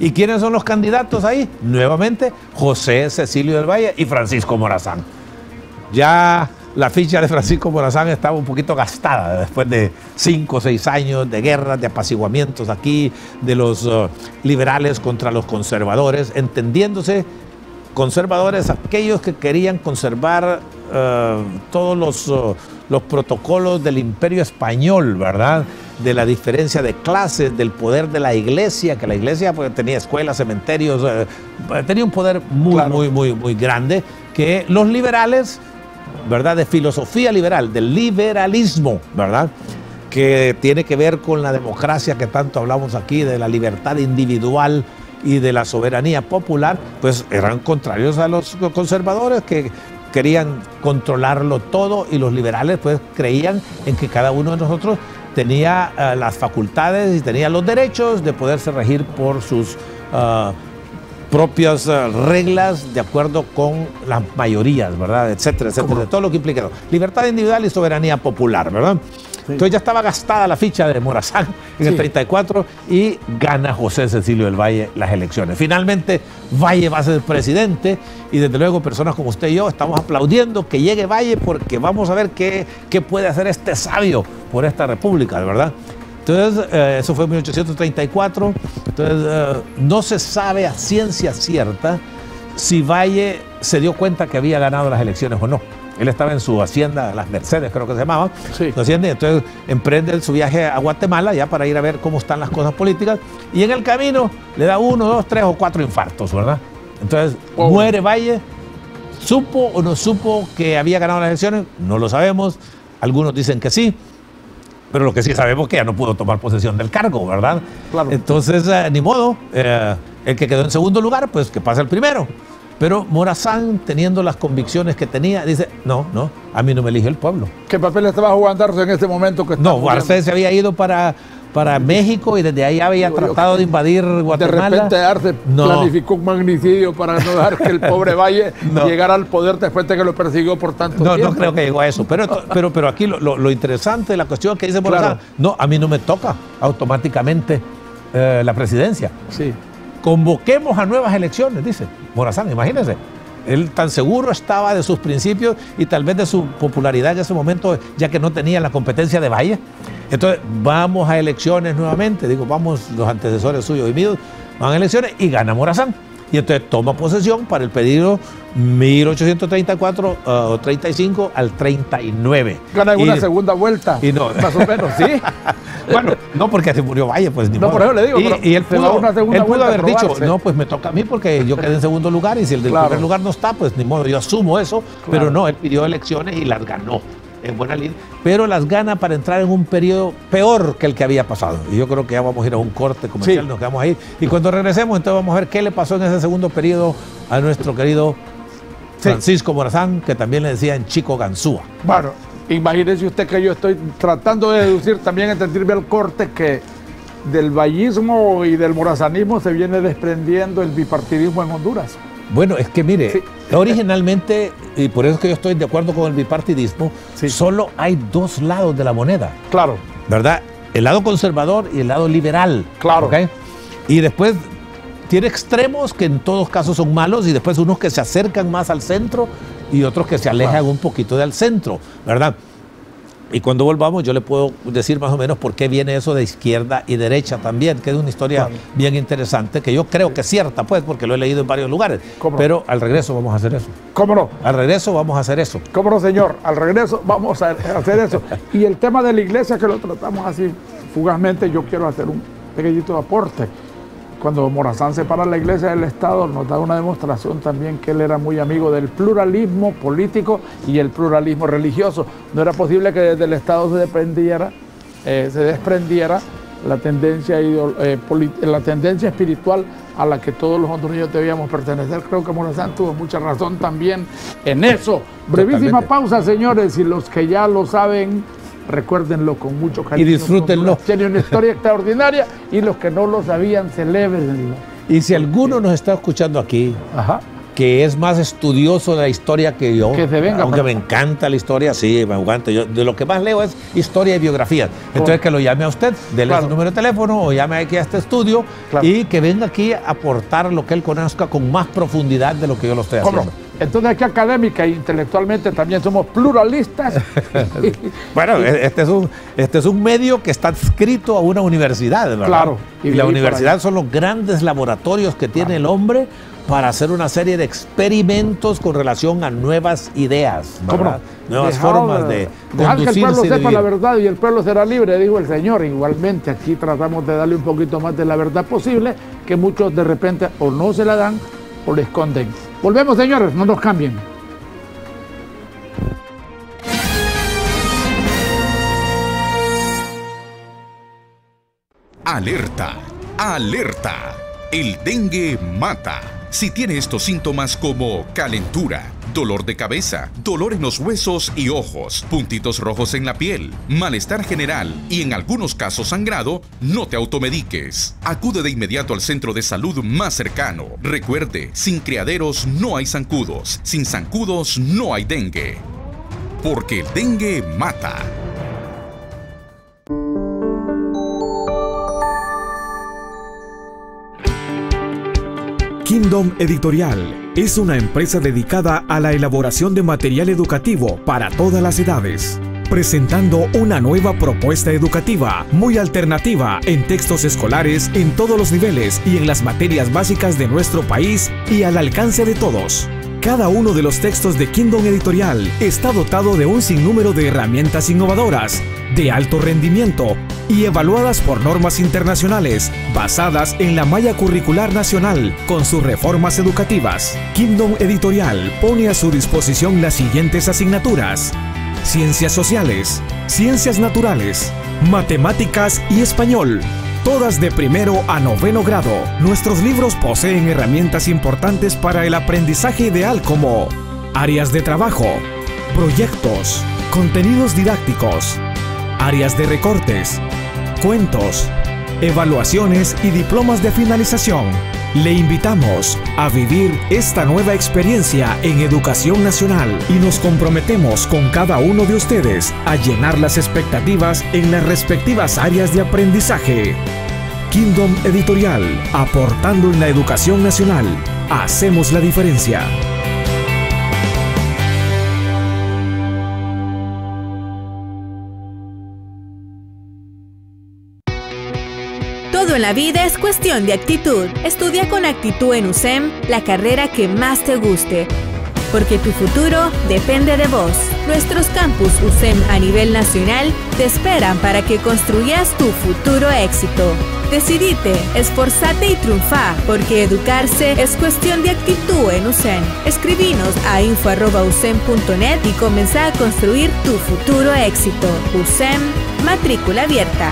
[SPEAKER 1] ¿Y quiénes son los candidatos ahí? Nuevamente, José Cecilio del Valle y Francisco Morazán. Ya la ficha de Francisco Morazán estaba un poquito gastada después de 5 o 6 años de guerras, de apaciguamientos aquí, de los liberales contra los conservadores, entendiéndose conservadores aquellos que querían conservar todos los protocolos del imperio español, ¿verdad? De la diferencia de clases, del poder de la iglesia, que la iglesia pues, tenía escuelas, cementerios, tenía un poder muy grande, que los liberales, ¿verdad? De filosofía liberal, del liberalismo, ¿verdad? Que tiene que ver con la democracia que tanto hablamos aquí, de la libertad individual y de la soberanía popular, pues eran contrarios a los conservadores que querían controlarlo todo, y los liberales pues creían en que cada uno de nosotros tenía las facultades y tenía los derechos de poderse regir por sus propias reglas de acuerdo con las mayorías, ¿verdad? Etcétera, etcétera, todo lo que implica libertad individual y soberanía popular, ¿verdad? Sí. Entonces ya estaba gastada la ficha de Morazán en el 34 y gana José Cecilio del Valle las elecciones. Finalmente Valle va a ser presidente, y desde luego personas como usted y yo estamos aplaudiendo que llegue Valle, porque vamos a ver qué puede hacer este sabio por esta república, ¿verdad? Entonces, eso fue en 1834. Entonces, no se sabe a ciencia cierta si Valle se dio cuenta que había ganado las elecciones o no. Él estaba en su hacienda, Las Mercedes creo que se llamaba,
[SPEAKER 2] sí.
[SPEAKER 1] Su hacienda, y entonces emprende su viaje a Guatemala ya para ir a ver cómo están las cosas políticas, y en el camino le da 1, 2, 3 o 4 infartos, ¿verdad? Entonces muere Valle. ¿Supo o no supo que había ganado las elecciones? No lo sabemos. Algunos dicen que sí, pero lo que sí sabemos es que ya no pudo tomar posesión del cargo, ¿verdad?
[SPEAKER 2] Claro.
[SPEAKER 1] Entonces, ni modo, el que quedó en segundo lugar, pues que pase el primero. Pero Morazán, teniendo las convicciones que tenía, dice, no, a mí no me elige el pueblo.
[SPEAKER 2] ¿Qué papel estaba jugando Arce en este momento que está
[SPEAKER 1] No, Arce se había ido para México y desde ahí había tratado de invadir Guatemala.
[SPEAKER 2] De repente Arce planificó un magnicidio para no dejar que el pobre Valle llegara al poder después de que lo persiguió por tanto tiempo.
[SPEAKER 1] No creo que llegó a eso. Pero aquí lo interesante de la cuestión es que dice Morazán, claro, no, a mí no me toca automáticamente la presidencia.
[SPEAKER 2] Sí.
[SPEAKER 1] Convoquemos a nuevas elecciones, dice Morazán, imagínense. Él tan seguro estaba de sus principios y tal vez de su popularidad en ese momento, ya que no tenía la competencia de Valle. Entonces, vamos a elecciones nuevamente. Digo, vamos, los antecesores suyos y míos, van a elecciones y gana Morazán. Y entonces toma posesión para el periodo 1834 o 35 al 39.
[SPEAKER 2] Gana en una segunda vuelta.
[SPEAKER 1] Y no,
[SPEAKER 2] más o menos, ¿sí?
[SPEAKER 1] Bueno, no porque se murió Valle, pues ni
[SPEAKER 2] no,
[SPEAKER 1] modo.
[SPEAKER 2] por eso le digo.
[SPEAKER 1] Y él pudo haber dicho,
[SPEAKER 2] probarse.
[SPEAKER 1] no, pues me toca a mí porque yo quedé en segundo lugar y si el del primer lugar no está, pues ni modo, yo asumo eso. Claro. Pero no, él pidió elecciones y las ganó en buena línea. Pero las gana para entrar en un periodo peor que el que había pasado. Y yo creo que ya vamos a ir a un corte comercial, sí. Nos quedamos ahí. Y cuando regresemos, entonces vamos a ver qué le pasó en ese segundo periodo a nuestro querido Francisco Morazán, que también le decían Chico Ganzúa.
[SPEAKER 2] Bueno, imagínese usted que yo estoy tratando de deducir también, entenderme el corte, que del vallismo y del morazanismo se viene desprendiendo el bipartidismo en Honduras.
[SPEAKER 1] Bueno, es que mire, sí. Originalmente, y por eso es que yo estoy de acuerdo con el bipartidismo, sí. Solo hay dos lados de la moneda.
[SPEAKER 2] Claro.
[SPEAKER 1] ¿Verdad? El lado conservador y el lado liberal.
[SPEAKER 2] Claro.
[SPEAKER 1] ¿Okay? Y después tiene extremos que en todos casos son malos y después unos que se acercan más al centro y otros que se alejan un poquito del centro, ¿verdad? Y cuando volvamos yo le puedo decir más o menos por qué viene eso de izquierda y derecha también, que es una historia bien interesante, que yo creo que es cierta, pues, porque lo he leído en varios lugares. Pero al regreso vamos a hacer eso.
[SPEAKER 2] ¿Cómo no?
[SPEAKER 1] Al regreso vamos a hacer eso.
[SPEAKER 2] ¿Cómo no, señor? Al regreso vamos a hacer eso. Y el tema de la iglesia, que lo tratamos así fugazmente, yo quiero hacer un pequeñito aporte. Cuando Morazán separa la iglesia del Estado, nos da una demostración también que él era muy amigo del pluralismo político y el pluralismo religioso. No era posible que desde el Estado se desprendiera la tendencia espiritual a la que todos los hondureños debíamos pertenecer. Creo que Morazán tuvo mucha razón también en eso. Brevísima pausa, señores, y los que ya lo saben, recuérdenlo con mucho cariño.
[SPEAKER 1] Y disfrútenlo.
[SPEAKER 2] Tiene una historia extraordinaria y los que no lo sabían, celébrenlo.
[SPEAKER 1] Y si alguno nos está escuchando aquí, que es más estudioso de la historia que yo,
[SPEAKER 2] que se venga,
[SPEAKER 1] aunque me encanta la historia, sí, me aguanta. Yo de lo que más leo es historia y biografías. Entonces que lo llame a usted, déle su número de teléfono o llame aquí a este estudio y que venga aquí a aportar lo que él conozca con más profundidad de lo que yo lo estoy haciendo.
[SPEAKER 2] Entonces aquí académica e intelectualmente también somos pluralistas.
[SPEAKER 1] Bueno, este es un medio que está adscrito a una universidad, ¿verdad?
[SPEAKER 2] Claro.
[SPEAKER 1] Y la universidad son los grandes laboratorios que tiene el hombre para hacer una serie de experimentos con relación a nuevas ideas, ¿verdad? Nuevas formas de
[SPEAKER 2] dejar que el pueblo sepa
[SPEAKER 1] vivir.
[SPEAKER 2] La verdad y el pueblo será libre, dijo el Señor. Igualmente aquí tratamos de darle un poquito más de la verdad posible, que muchos de repente o no se la dan o le esconden. Volvemos, señores, no nos cambien.
[SPEAKER 3] Alerta, alerta. El dengue mata. Si tiene estos síntomas como calentura, dolor de cabeza, dolor en los huesos y ojos, puntitos rojos en la piel, malestar general y en algunos casos sangrado, no te automediques. Acude de inmediato al centro de salud más cercano. Recuerde, sin criaderos no hay zancudos, sin zancudos no hay dengue. Porque el dengue mata.
[SPEAKER 4] Kingdom Editorial es una empresa dedicada a la elaboración de material educativo para todas las edades. presentando una nueva propuesta educativa muy alternativa en textos escolares en todos los niveles y en las materias básicas de nuestro país y al alcance de todos. Cada uno de los textos de Kingdom Editorial está dotado de un sinnúmero de herramientas innovadoras, de alto rendimiento y evaluadas por normas internacionales, basadas en la malla curricular nacional con sus reformas educativas. Kingdom Editorial pone a su disposición las siguientes asignaturas: Ciencias Sociales, Ciencias Naturales, Matemáticas y Español. Todas de 1º a 9º grado. Nuestros libros poseen herramientas importantes para el aprendizaje ideal como áreas de trabajo, proyectos, contenidos didácticos, áreas de recortes, cuentos, evaluaciones y diplomas de finalización. Le invitamos a vivir esta nueva experiencia en Educación Nacional y nos comprometemos con cada uno de ustedes a llenar las expectativas en las respectivas áreas de aprendizaje. Kingdom Editorial, aportando en la educación nacional. Hacemos la diferencia.
[SPEAKER 5] Todo en la vida es cuestión de actitud. Estudia con actitud en USEM la carrera que más te guste, porque tu futuro depende de vos. Nuestros campus USEM a nivel nacional te esperan para que construyas tu futuro éxito. Decidite, esforzate y triunfa, porque educarse es cuestión de actitud en USEM. Escribinos a info@usem.net y comenzá a construir tu futuro éxito. USEM, matrícula abierta.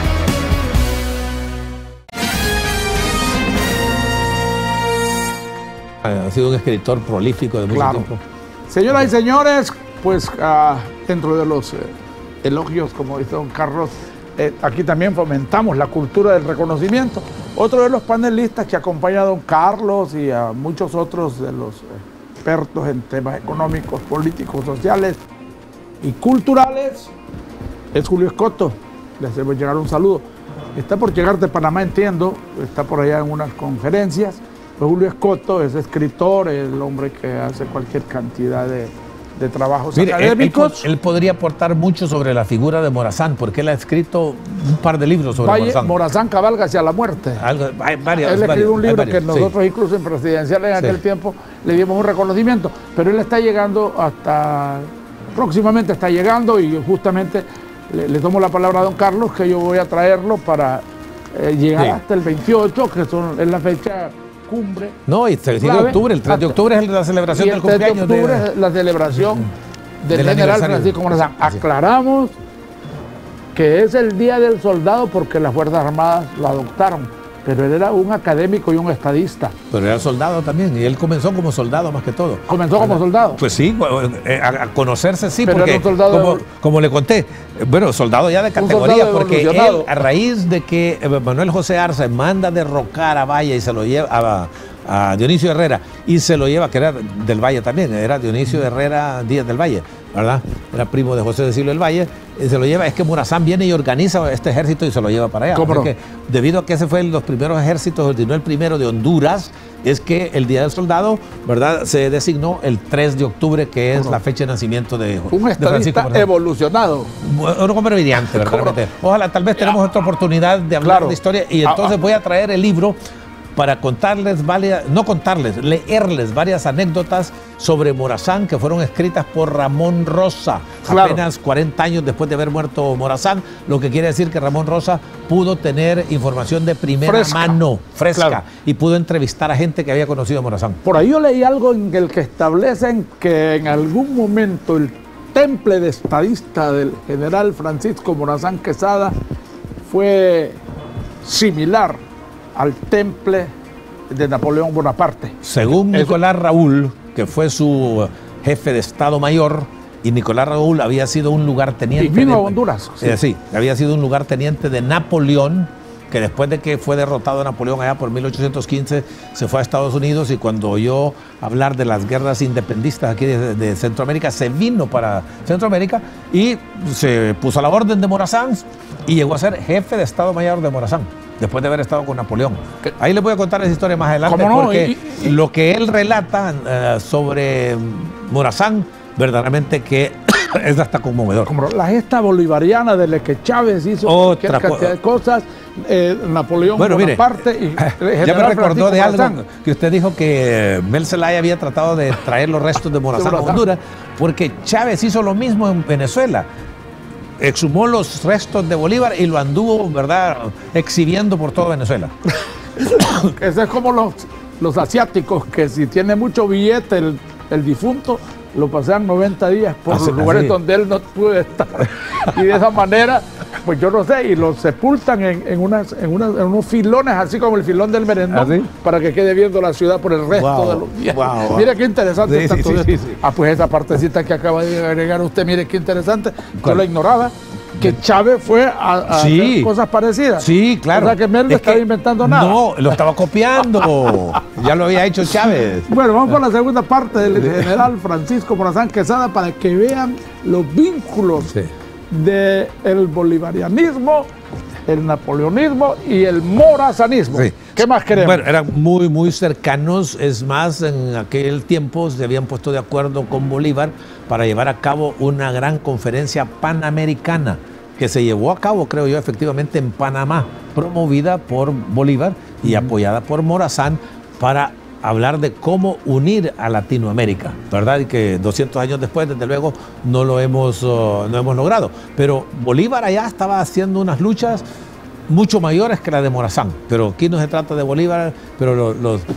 [SPEAKER 1] Ha sido un escritor prolífico de mucho tiempo.
[SPEAKER 2] Señoras y señores, pues dentro de los elogios, como dice don Carlos, aquí también fomentamos la cultura del reconocimiento. Otro de los panelistas que acompaña a don Carlos y a muchos otros de los expertos en temas económicos, políticos, sociales y culturales es Julio Escoto. Le hacemos llegar un saludo. Está por llegar de Panamá, entiendo, está por allá en unas conferencias. Pues Julio Escoto es escritor, es el hombre que hace cualquier cantidad de trabajos académicos.
[SPEAKER 1] Él podría aportar mucho sobre la figura de Morazán, porque él ha escrito un par de libros sobre Morazán.
[SPEAKER 2] Morazán cabalga hacia la muerte. Él escribió un libro que nosotros incluso en Presidencial en aquel tiempo le dimos un reconocimiento, pero él está llegando próximamente está llegando y justamente le tomo la palabra a don Carlos que yo voy a traerlo para llegar hasta el 28, que es la fecha cumbre.
[SPEAKER 1] No, y el 3 de octubre, el octubre es la celebración del cumpleaños.
[SPEAKER 2] El 3 de octubre es la celebración del general Francisco Morazán. Aclaramos que es el Día del Soldado porque las Fuerzas Armadas lo adoptaron, pero él era un académico y un estadista.
[SPEAKER 1] Pero era soldado también, y él comenzó como soldado más que todo.
[SPEAKER 2] ¿Comenzó como soldado?
[SPEAKER 1] Pues sí, a conocerse sí,
[SPEAKER 2] pero
[SPEAKER 1] porque
[SPEAKER 2] era un soldado
[SPEAKER 1] como le conté, bueno, soldado ya de categoría, porque él, a raíz de que Manuel José Arce manda derrocar a Valle y se lo lleva a Dionisio Herrera, y se lo lleva, que era del Valle también, era Dionisio Herrera Díaz del Valle, ¿verdad? Era primo de José de Silva del Valle, y se lo lleva, es que Morazán viene y organiza este ejército y se lo lleva para allá. Porque debido a que ese fue los primeros ejércitos, no el primero de Honduras, es que el Día del Soldado, ¿verdad?, se designó el 3 de octubre, que es la fecha de nacimiento de
[SPEAKER 2] un estadista evolucionado.
[SPEAKER 1] Un hombre brillante, verdaderamente. Ojalá, tal vez tenemos otra oportunidad de hablar de historia, y entonces voy a traer el libro para leerles varias anécdotas sobre Morazán que fueron escritas por Ramón Rosa, apenas 40 años después de haber muerto Morazán, lo que quiere decir que Ramón Rosa pudo tener información de primera mano, fresca, y pudo entrevistar a gente que había conocido a Morazán.
[SPEAKER 2] Por ahí yo leí algo en el que establecen que en algún momento el temple de estadista del general Francisco Morazán Quesada fue similar al temple de Napoleón Bonaparte.
[SPEAKER 1] Según Nicolás Raúl, que fue su jefe de Estado Mayor, y Nicolás Raúl había sido un lugarteniente.
[SPEAKER 2] Y vino a Honduras.
[SPEAKER 1] Sí, había sido un lugarteniente de Napoleón, que después de que fue derrotado Napoleón allá por 1815, se fue a Estados Unidos, y cuando oyó hablar de las guerras independistas aquí de Centroamérica, se vino para Centroamérica y se puso a la orden de Morazán y llegó a ser jefe de Estado Mayor de Morazán, después de haber estado con Napoleón. Ahí les voy a contar esa historia más adelante, porque lo que él relata sobre Morazán, verdaderamente que Es hasta conmovedor.
[SPEAKER 2] Como la gesta bolivariana de la que Chávez hizo
[SPEAKER 1] Otra
[SPEAKER 2] cantidad de cosas, Napoleón Bonaparte y
[SPEAKER 1] ya me recordó
[SPEAKER 2] Francisco
[SPEAKER 1] de algo
[SPEAKER 2] Morazán.
[SPEAKER 1] que usted dijo que Mel Zelaya había tratado de traer los restos de Morazán a Honduras, porque Chávez hizo lo mismo en Venezuela. Exhumó los restos de Bolívar y lo anduvo, ¿verdad?, exhibiendo por toda Venezuela.
[SPEAKER 2] Eso es como los asiáticos, que si tiene mucho billete el difunto, lo pasean 90 días por los lugares donde él no puede estar. Y de esa manera, pues yo no sé, y los sepultan en unos filones, así como el filón del Merendón, para que quede viendo la ciudad por el resto de los días. Mire qué interesante está todo esto. Ah, pues esa partecita que acaba de agregar usted, mire qué interesante. Yo la ignoraba. Que Chávez fue a hacer cosas parecidas.
[SPEAKER 1] Sí, claro.
[SPEAKER 2] O sea que Mel no estaba inventando nada.
[SPEAKER 1] No, lo estaba copiando. Ya lo había hecho Chávez.
[SPEAKER 2] Bueno, vamos con la segunda parte del general Francisco Morazán Quesada para que vean los vínculos del bolivarianismo, el napoleonismo y el morazanismo. Sí. ¿Qué más queremos?
[SPEAKER 1] Bueno, eran muy, muy cercanos. Es más, en aquel tiempo se habían puesto de acuerdo con Bolívar para llevar a cabo una gran conferencia panamericana que se llevó a cabo, creo yo, efectivamente en Panamá, promovida por Bolívar y apoyada por Morazán, para hablar de cómo unir a Latinoamérica, ¿verdad? Y que 200 años después, desde luego, no lo hemos logrado. Pero Bolívar allá estaba haciendo unas luchas mucho mayores que la de Morazán, pero aquí no se trata de Bolívar, pero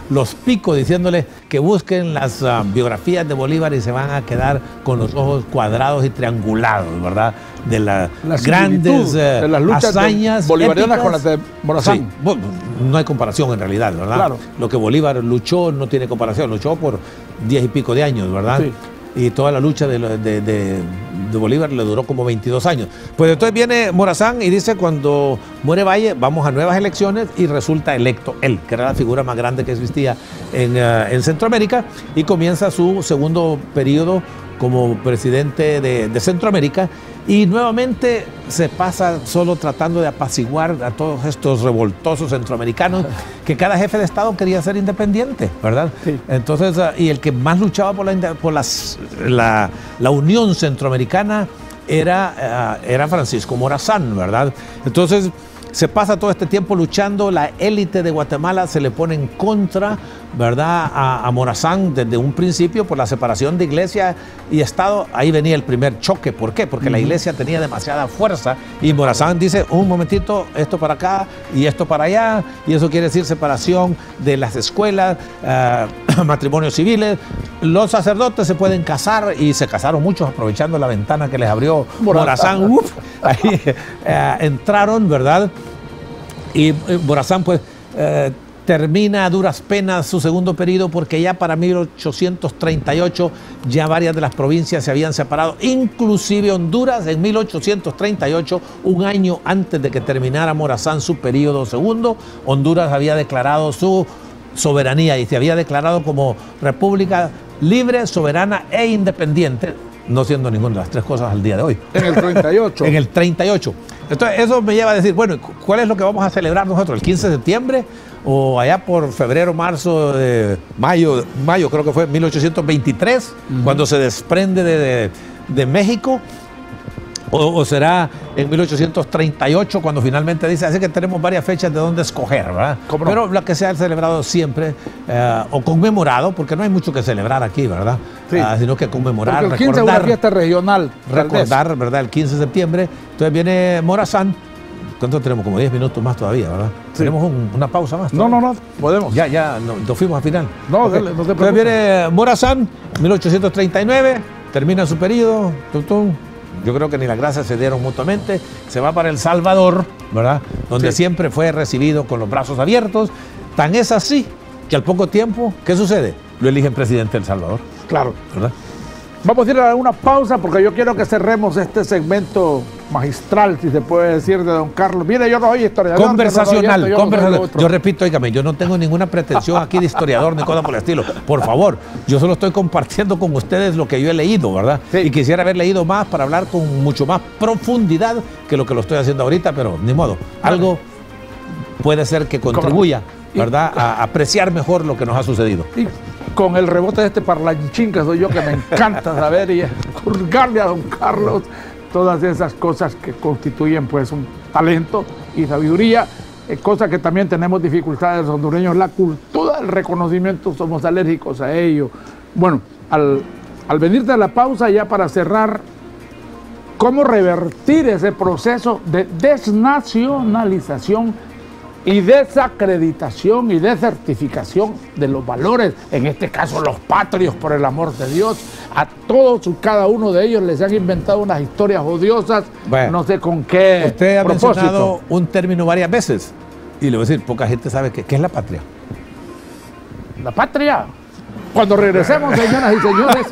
[SPEAKER 1] los pico diciéndoles que busquen las biografías de Bolívar y se van a quedar con los ojos cuadrados y triangulados, ¿verdad? De las grandes
[SPEAKER 2] de las luchas
[SPEAKER 1] hazañas
[SPEAKER 2] bolivarianas con las de Morazán.
[SPEAKER 1] Sí, bueno, no hay comparación en realidad, ¿verdad?
[SPEAKER 2] Claro.
[SPEAKER 1] Lo que Bolívar luchó no tiene comparación, luchó por 10 y pico de años, ¿verdad? Sí. Y toda la lucha de Bolívar le duró como 22 años. Pues entonces viene Morazán y dice, cuando muere Valle, vamos a nuevas elecciones, y resulta electo él, que era la figura más grande que existía en Centroamérica, y comienza su segundo periodo como presidente de Centroamérica, y nuevamente se pasa solo tratando de apaciguar a todos estos revoltosos centroamericanos, que cada jefe de Estado quería ser independiente, ¿verdad? Sí. Entonces, y el que más luchaba por la unión centroamericana era Francisco Morazán, ¿verdad? Entonces se pasa todo este tiempo luchando, la élite de Guatemala se le pone en contra, ¿verdad?, a Morazán desde un principio por la separación de iglesia y Estado. Ahí venía el primer choque. ¿Por qué? Porque la iglesia tenía demasiada fuerza y Morazán dice, un momentito, esto para acá y esto para allá, y eso quiere decir separación de las escuelas, matrimonios civiles. Los sacerdotes se pueden casar, y se casaron muchos aprovechando la ventana que les abrió Morazán. Ahí entraron, ¿verdad? Y Morazán pues termina a duras penas su segundo periodo, porque ya para 1838 ya varias de las provincias se habían separado, inclusive Honduras en 1838, un año antes de que terminara Morazán su periodo segundo. Honduras había declarado su soberanía y se había declarado como república libre, soberana e independiente, no siendo ninguna de las tres cosas al día de hoy.
[SPEAKER 2] En el 38.
[SPEAKER 1] En el 38. Entonces, eso me lleva a decir, bueno, ¿cuál es lo que vamos a celebrar nosotros? ¿El 15 de septiembre? ¿O allá por febrero, marzo, mayo creo que fue 1823, cuando se desprende de México? ¿O será en 1838 cuando finalmente dice? Así que tenemos varias fechas de dónde escoger, ¿verdad? No? Pero la que se ha celebrado siempre o conmemorado, porque no hay mucho que celebrar aquí, ¿verdad? Sí. Sino que conmemorar,
[SPEAKER 2] porque el 15
[SPEAKER 1] recordar.
[SPEAKER 2] Es una fiesta regional.
[SPEAKER 1] Recordar, ¿verdad? El 15 de septiembre. Entonces viene Morazán. ¿Cuánto tenemos? Como 10 minutos más todavía, ¿verdad? Sí. ¿Tenemos una pausa más todavía?
[SPEAKER 2] No, podemos.
[SPEAKER 1] Ya, nos fuimos al final.
[SPEAKER 2] No, okay. No te preocupes.
[SPEAKER 1] Entonces viene Morazán, 1839, termina su periodo, yo creo que ni las gracias se dieron mutuamente, se va para El Salvador, ¿verdad? Donde siempre fue recibido con los brazos abiertos. Tan es así que al poco tiempo, ¿qué sucede? Lo eligen presidente de El Salvador.
[SPEAKER 2] Claro.
[SPEAKER 1] ¿Verdad?
[SPEAKER 2] Vamos a ir a una pausa porque yo quiero que cerremos este segmento magistral, si se puede decir, de don Carlos. Mire, yo no soy historiador.
[SPEAKER 1] Conversacional. Yo repito, óigame, yo no tengo ninguna pretensión aquí de historiador ni cosa por el estilo. Por favor, yo solo estoy compartiendo con ustedes lo que yo he leído, ¿verdad? Sí. Y quisiera haber leído más para hablar con mucho más profundidad que lo estoy haciendo ahorita, pero ni modo. Algo puede ser que contribuya, ¿verdad?, a apreciar mejor lo que nos ha sucedido.
[SPEAKER 2] con el rebote de este parlanchín que soy yo, que me encanta saber y juzgarle a don Carlos todas esas cosas que constituyen pues un talento y sabiduría, cosa que también tenemos dificultades los hondureños, la cultura del reconocimiento, somos alérgicos a ello. Bueno, al venir de la pausa, ya para cerrar, ¿cómo revertir ese proceso de desnacionalización y desacreditación y desertificación de los valores, en este caso los patrios, por el amor de Dios? A todos y cada uno de ellos les han inventado unas historias odiosas, bueno, no sé con qué
[SPEAKER 1] usted ha
[SPEAKER 2] propósito.
[SPEAKER 1] Mencionado un término varias veces, y le voy a decir, poca gente sabe qué es la patria.
[SPEAKER 2] La patria. Cuando regresemos, señoras y señores,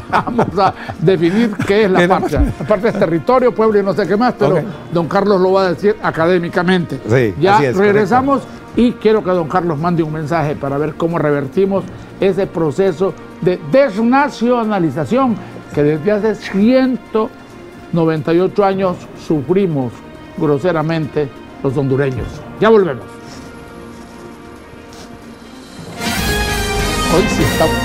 [SPEAKER 2] vamos a definir qué es la patria. La patria es territorio, pueblo y no sé qué más, pero don Carlos lo va a decir académicamente.
[SPEAKER 1] Sí,
[SPEAKER 2] ya
[SPEAKER 1] así es,
[SPEAKER 2] regresamos, correcto. Y quiero que don Carlos mande un mensaje para ver cómo revertimos ese proceso de desnacionalización que desde hace 198 años sufrimos groseramente los hondureños. Ya volvemos. Hoy sí estamos.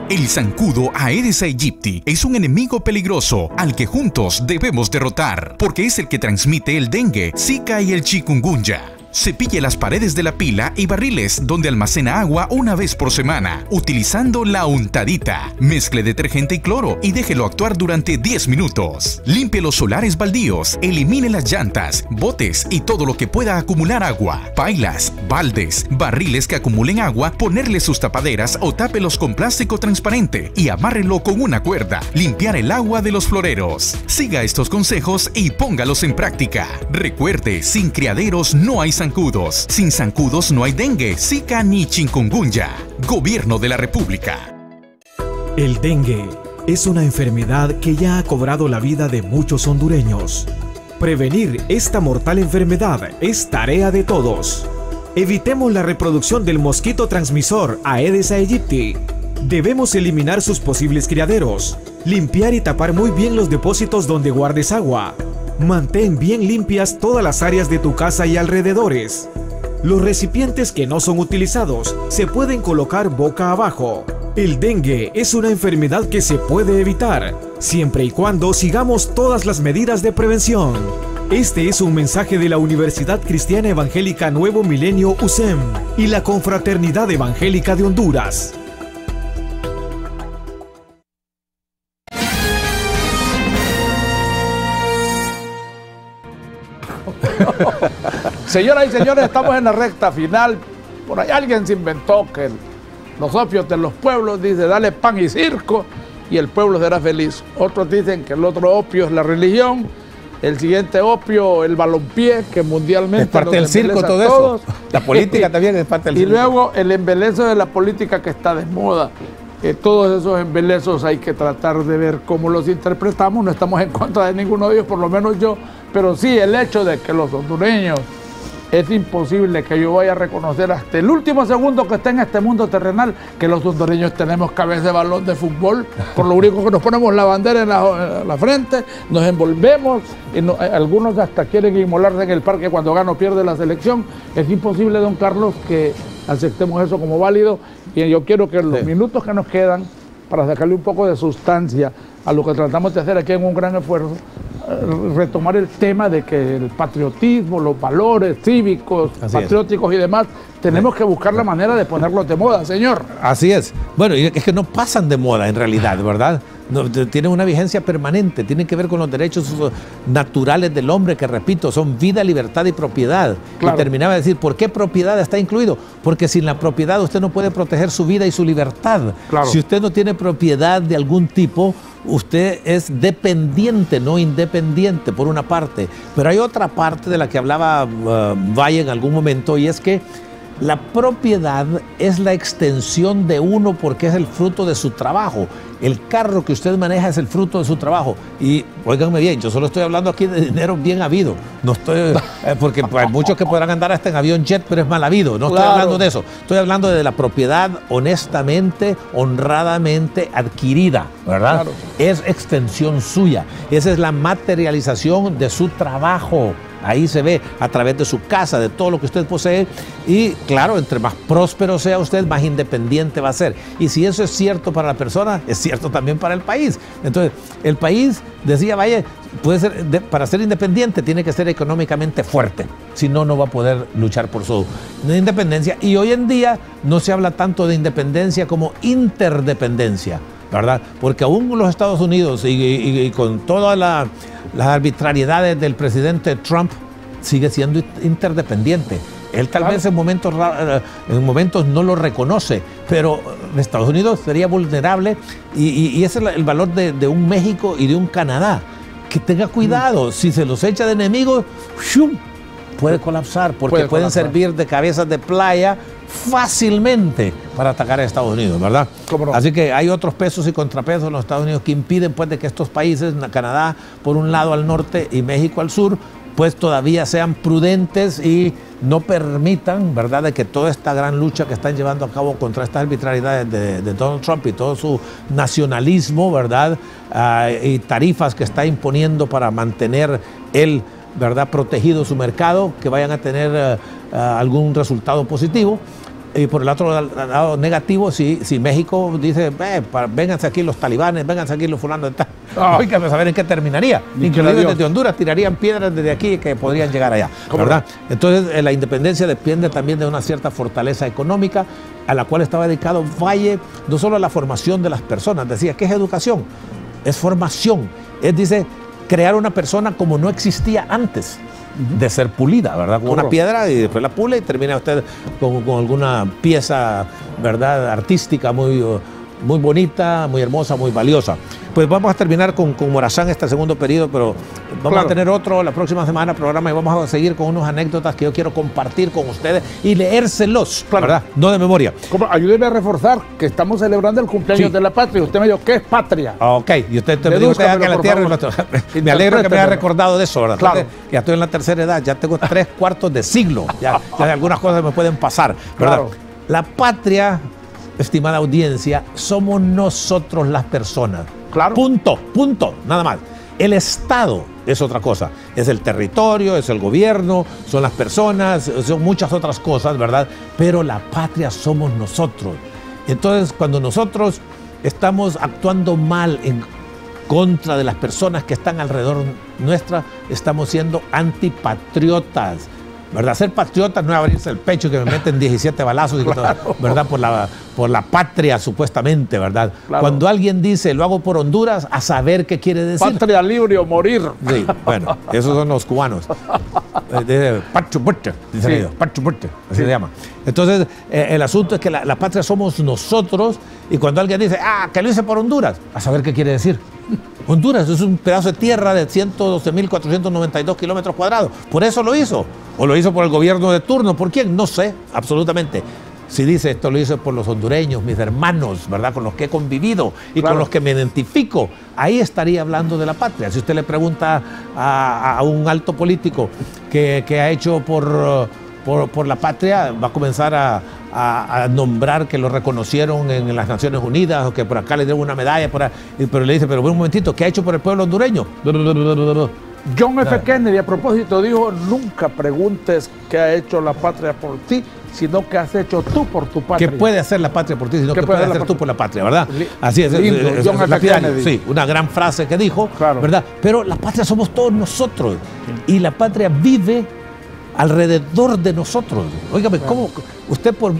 [SPEAKER 3] El zancudo Aedes aegypti es un enemigo peligroso al que juntos debemos derrotar, porque es el que transmite el dengue, zika y el chikungunya. Cepille las paredes de la pila y barriles donde almacena agua una vez por semana, utilizando la untadita. Mezcle detergente y cloro y déjelo actuar durante 10 minutos. Limpie los solares baldíos, elimine las llantas, botes y todo lo que pueda acumular agua. Pailas, baldes, barriles que acumulen agua, ponerle sus tapaderas o tápelos con plástico transparente y amárrelo con una cuerda. Limpiar el agua de los floreros. Siga estos consejos y póngalos en práctica. Recuerde, sin criaderos no hay zancudos. Sin zancudos no hay dengue, zika ni chikungunya. Gobierno de la República.
[SPEAKER 4] El dengue es una enfermedad que ya ha cobrado la vida de muchos hondureños. Prevenir esta mortal enfermedad es tarea de todos. Evitemos la reproducción del mosquito transmisor Aedes aegypti. Debemos eliminar sus posibles criaderos, limpiar y tapar muy bien los depósitos donde guardes agua. Mantén bien limpias todas las áreas de tu casa y alrededores. Los recipientes que no son utilizados se pueden colocar boca abajo. El dengue es una enfermedad que se puede evitar, siempre y cuando sigamos todas las medidas de prevención. Este es un mensaje de la Universidad Cristiana Evangélica Nuevo Milenio USEM y la Confraternidad Evangélica de Honduras.
[SPEAKER 2] Señoras y señores, estamos en la recta final. Por ahí alguien se inventó que los opios de los pueblos, dice, dale pan y circo y el pueblo será feliz. Otros dicen que el otro opio es la religión, el siguiente opio el balompié, que mundialmente
[SPEAKER 1] es parte del circo todo eso. La política también es parte del circo.
[SPEAKER 2] Y luego el embelezo de la política que está de moda. Todos esos embelezos hay que tratar de ver cómo los interpretamos. No estamos en contra de ninguno de ellos, por lo menos yo, pero sí el hecho de que los hondureños, es imposible que yo vaya a reconocer hasta el último segundo que esté en este mundo terrenal que los hondureños tenemos cabeza de balón de fútbol. Por lo único que nos ponemos la bandera en la frente, nos envolvemos, y algunos hasta quieren inmolarse en el parque cuando gana o pierde la selección. Es imposible, don Carlos, que aceptemos eso como válido, y yo quiero que los minutos que nos quedan, para sacarle un poco de sustancia a lo que tratamos de hacer aquí en un gran esfuerzo, retomar el tema de que el patriotismo, los valores cívicos, patrióticos y demás, tenemos que buscar la manera de ponerlos de moda, señor.
[SPEAKER 1] Así es. Bueno, y es que no pasan de moda en realidad, ¿verdad? No, tienen una vigencia permanente, tienen que ver con los derechos naturales del hombre, que repito, son vida, libertad y propiedad. Claro. Y terminaba de decir, ¿por qué propiedad está incluido? Porque sin la propiedad usted no puede proteger su vida y su libertad. Claro. Si usted no tiene propiedad de algún tipo, usted es dependiente, no independiente, por una parte. Pero hay otra parte de la que hablaba Valle en algún momento, y es que la propiedad es la extensión de uno porque es el fruto de su trabajo. El carro que usted maneja es el fruto de su trabajo. Y óiganme bien, yo solo estoy hablando aquí de dinero bien habido. No estoy, porque hay muchos que podrán andar hasta en avión jet, pero es mal habido. No estoy hablando de eso. Estoy hablando de la propiedad honestamente, honradamente adquirida, ¿verdad? Claro. Es extensión suya. Esa es la materialización de su trabajo. Ahí se ve a través de su casa, de todo lo que usted posee. Y claro, entre más próspero sea usted, más independiente va a ser. Y si eso es cierto para la persona, es cierto también para el país. Entonces, el país, decía Valle, puede ser, para ser independiente tiene que ser económicamente fuerte. Si no, no va a poder luchar por su independencia. Y hoy en día no se habla tanto de independencia como interdependencia, ¿verdad? Porque aún los Estados Unidos y con todas las arbitrariedades del presidente Trump sigue siendo interdependiente. Él tal vez en momentos no lo reconoce, pero Estados Unidos sería vulnerable y ese es el valor de un México y de un Canadá. Que tenga cuidado, si se los echa de enemigos, ¡shum!, puede colapsar, porque pueden servir de cabezas de playa fácilmente para atacar a Estados Unidos, ¿verdad?
[SPEAKER 2] ¿Cómo no?
[SPEAKER 1] Así que hay otros pesos y contrapesos en los Estados Unidos que impiden pues de que estos países, Canadá por un lado al norte y México al sur, pues todavía sean prudentes y no permitan, ¿verdad?, de que toda esta gran lucha que están llevando a cabo contra estas arbitrariedades de Donald Trump y todo su nacionalismo, ¿verdad?, y tarifas que está imponiendo para mantener él, ¿verdad?, protegido su mercado, que vayan a tener algún resultado positivo. Y por el otro lado negativo, si México dice, vénganse aquí los talibanes, vénganse aquí los fulanos de tal, oigan, a saber en qué terminaría. Inclusive desde Honduras tirarían piedras desde aquí que podrían llegar allá, ¿verdad? Entonces la independencia depende también de una cierta fortaleza económica a la cual estaba dedicado Valle, no solo a la formación de las personas, decía, ¿qué es educación? Es formación, dice, crear una persona como no existía antes de ser pulida, ¿verdad? Con una piedra y después la pule y termina usted con alguna pieza, ¿verdad?, artística muy bonita, muy hermosa, muy valiosa. Pues vamos a terminar con Morazán este segundo periodo, pero vamos a tener otro la próxima semana programa y vamos a seguir con unas anécdotas que yo quiero compartir con ustedes y leérselos, ¿verdad? No de memoria.
[SPEAKER 2] Ayúdeme a reforzar que estamos celebrando el cumpleaños de la patria. Usted me dijo, ¿qué es patria?
[SPEAKER 1] Ok, y usted me dijo que la tierra. Me alegro que me haya recordado de eso, ¿verdad?
[SPEAKER 2] Claro.
[SPEAKER 1] Ya estoy en la tercera edad, ya tengo 3/4 de siglo, ya algunas cosas me pueden pasar, ¿verdad?
[SPEAKER 2] Claro.
[SPEAKER 1] La patria, estimada audiencia, somos nosotros las personas.
[SPEAKER 2] Claro.
[SPEAKER 1] Punto, nada más. El Estado es otra cosa, es el territorio, es el gobierno, son las personas, son muchas otras cosas, ¿verdad? Pero la patria somos nosotros. Entonces, cuando nosotros estamos actuando mal en contra de las personas que están alrededor nuestra, estamos siendo antipatriotas, ¿verdad? Ser patriota no es abrirse el pecho y que me meten 17 balazos, y claro, ¿verdad? Por la patria, supuestamente, ¿verdad? Claro. Cuando alguien dice, lo hago por Honduras, a saber qué quiere decir.
[SPEAKER 2] Patria libre o morir.
[SPEAKER 1] Sí, bueno, esos son los cubanos. Pacho Butte, dice ellos, Pacho Butte, así se llama. Entonces, el asunto es que la patria somos nosotros, y cuando alguien dice, que lo hice por Honduras, a saber qué quiere decir. Honduras es un pedazo de tierra de 112.492 kilómetros cuadrados. Por eso lo hizo. O lo hizo por el gobierno de turno. ¿Por quién? No sé, absolutamente. Si dice esto lo hizo por los hondureños, mis hermanos, ¿verdad?, con los que he convivido y con los que me identifico, ahí estaría hablando de la patria. Si usted le pregunta a un alto político que ha hecho por la patria, va a comenzar a nombrar que lo reconocieron en las Naciones Unidas o que por acá le dieron una medalla, pero le dice, pero un momentito, ¿qué ha hecho por el pueblo hondureño?
[SPEAKER 2] John F. Kennedy, a propósito, dijo, nunca preguntes qué ha hecho la patria por ti, sino qué has hecho tú por tu patria.
[SPEAKER 1] ¿Qué puede hacer la patria por ti, sino qué puedes hacer tú por la patria, verdad?
[SPEAKER 2] Así es,
[SPEAKER 1] John F. Kennedy. Sí, una gran frase que dijo, ¿verdad? Pero la patria somos todos nosotros, y la patria vive alrededor de nosotros. Óigame, ¿cómo? Usted puede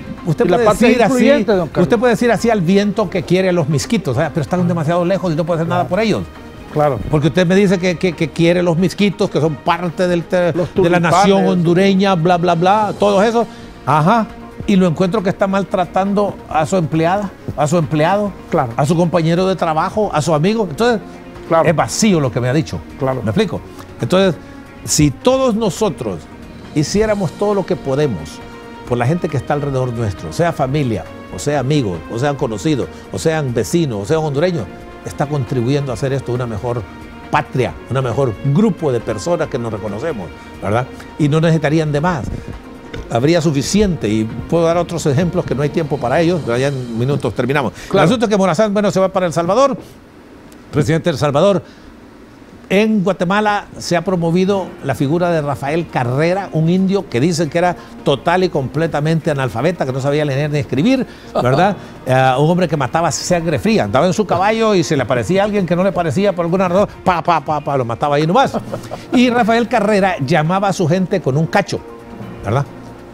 [SPEAKER 1] decir así al viento que quiere a los misquitos, pero están demasiado lejos y no puede hacer nada por ellos.
[SPEAKER 2] Claro.
[SPEAKER 1] Porque usted me dice que quiere los misquitos, que son parte de la nación hondureña, bla, bla, bla, todos esos. Ajá. Y lo encuentro que está maltratando a su empleada, a su empleado, a su compañero de trabajo, a su amigo. Entonces, es vacío lo que me ha dicho. Claro. ¿Me explico? Entonces, si todos nosotros hiciéramos todo lo que podemos por la gente que está alrededor nuestro, sea familia, o sea amigos, o sean conocidos, o sean vecinos, o sean hondureños, está contribuyendo a hacer esto una mejor patria, una mejor grupo de personas que nos reconocemos, ¿verdad? Y no necesitarían de más. Habría suficiente, y puedo dar otros ejemplos que no hay tiempo para ellos, pero ya en minutos terminamos. El asunto es que Morazán, se va para El Salvador, presidente de El Salvador, En Guatemala se ha promovido la figura de Rafael Carrera, un indio que dicen que era total y completamente analfabeta, que no sabía leer ni escribir, ¿verdad? Un hombre que mataba a sangre fría, andaba en su caballo y se le aparecía alguien que no le parecía por alguna razón, lo mataba ahí nomás. Y Rafael Carrera llamaba a su gente con un cacho, ¿verdad?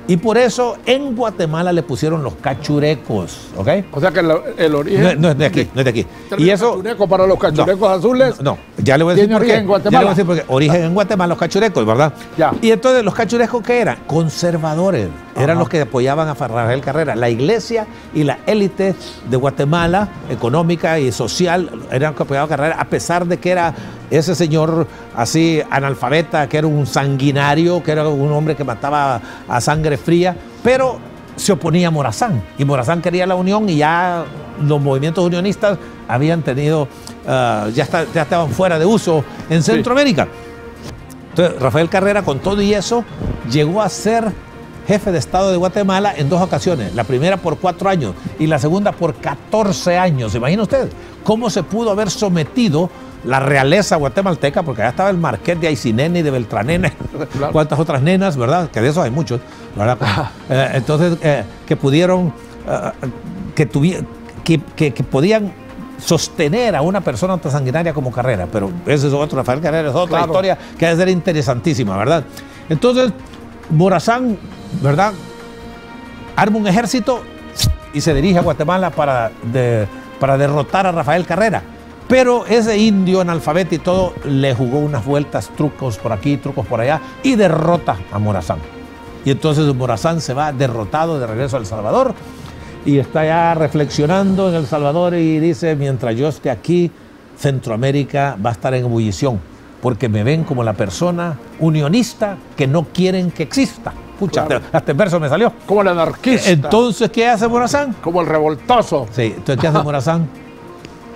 [SPEAKER 1] Y por eso en Guatemala le pusieron los cachurecos, ¿ok?
[SPEAKER 2] O sea que el origen...
[SPEAKER 1] No es de aquí, no es de aquí. Y eso...
[SPEAKER 2] Cachureco para los cachurecos azules...
[SPEAKER 1] No, ya le voy a decir por qué.
[SPEAKER 2] Origen en Guatemala.
[SPEAKER 1] Ya le voy a decir por qué. Origen en Guatemala, los cachurecos, ¿verdad?
[SPEAKER 2] Ya.
[SPEAKER 1] Y entonces, ¿los cachurecos qué eran? Conservadores. Eran los que apoyaban a Rafael Carrera. La iglesia y la élite de Guatemala, económica y social, eran los que apoyaban a Carrera, a pesar de que era ese señor así analfabeta, que era un sanguinario, que era un hombre que mataba a sangre fría, pero se oponía a Morazán. Y Morazán quería la unión y ya los movimientos unionistas habían tenido, ya estaban fuera de uso en Centroamérica. Entonces, Rafael Carrera, con todo y eso, llegó a ser jefe de Estado de Guatemala en 2 ocasiones. La primera por 4 años y la segunda por 14 años. ¿Imagina usted cómo se pudo haber sometido la realeza guatemalteca? Porque allá estaba el marqués de Aycinena y de Beltranena, claro. Cuántas otras nenas, ¿verdad? Que de esos hay muchos, ¿verdad? Entonces, que pudieron, que podían sostener a una persona tan sanguinaria como Carrera. Pero ese es otro, Rafael Carrera es otra claro. Historia que ha de ser interesantísima, ¿verdad? Entonces, Morazán, ¿verdad?, arma un ejército y se dirige a Guatemala para derrotar a Rafael Carrera. Pero ese indio analfabeto y todo le jugó unas vueltas, trucos por aquí, trucos por allá, y derrota a Morazán. Y entonces Morazán se va derrotado de regreso a El Salvador y está ya reflexionando en El Salvador y dice: mientras yo esté aquí, Centroamérica va a estar en ebullición, porque me ven como la persona unionista que no quieren que exista. Pucha, claro. Hasta el verso me salió.
[SPEAKER 2] Como el anarquista.
[SPEAKER 1] Entonces, ¿qué hace Morazán?
[SPEAKER 2] Como el revoltoso.
[SPEAKER 1] Sí, entonces, ¿qué hace Morazán?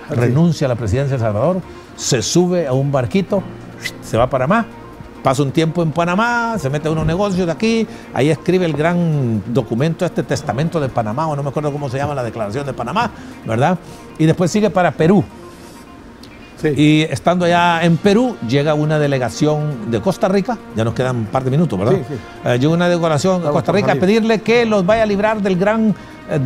[SPEAKER 1] Renuncia a la presidencia de El Salvador, se sube a un barquito, se va a Panamá, pasa un tiempo en Panamá, se mete a unos negocios de aquí, ahí escribe el gran documento, este testamento de Panamá, o no me acuerdo cómo se llama, la declaración de Panamá, ¿verdad? Y después sigue para Perú. Sí. Y estando allá en Perú, llega una delegación de Costa Rica, ya nos quedan un par de minutos, ¿verdad? Sí, sí. Llega una delegación de Costa Rica a pedirle que los vaya a librar del gran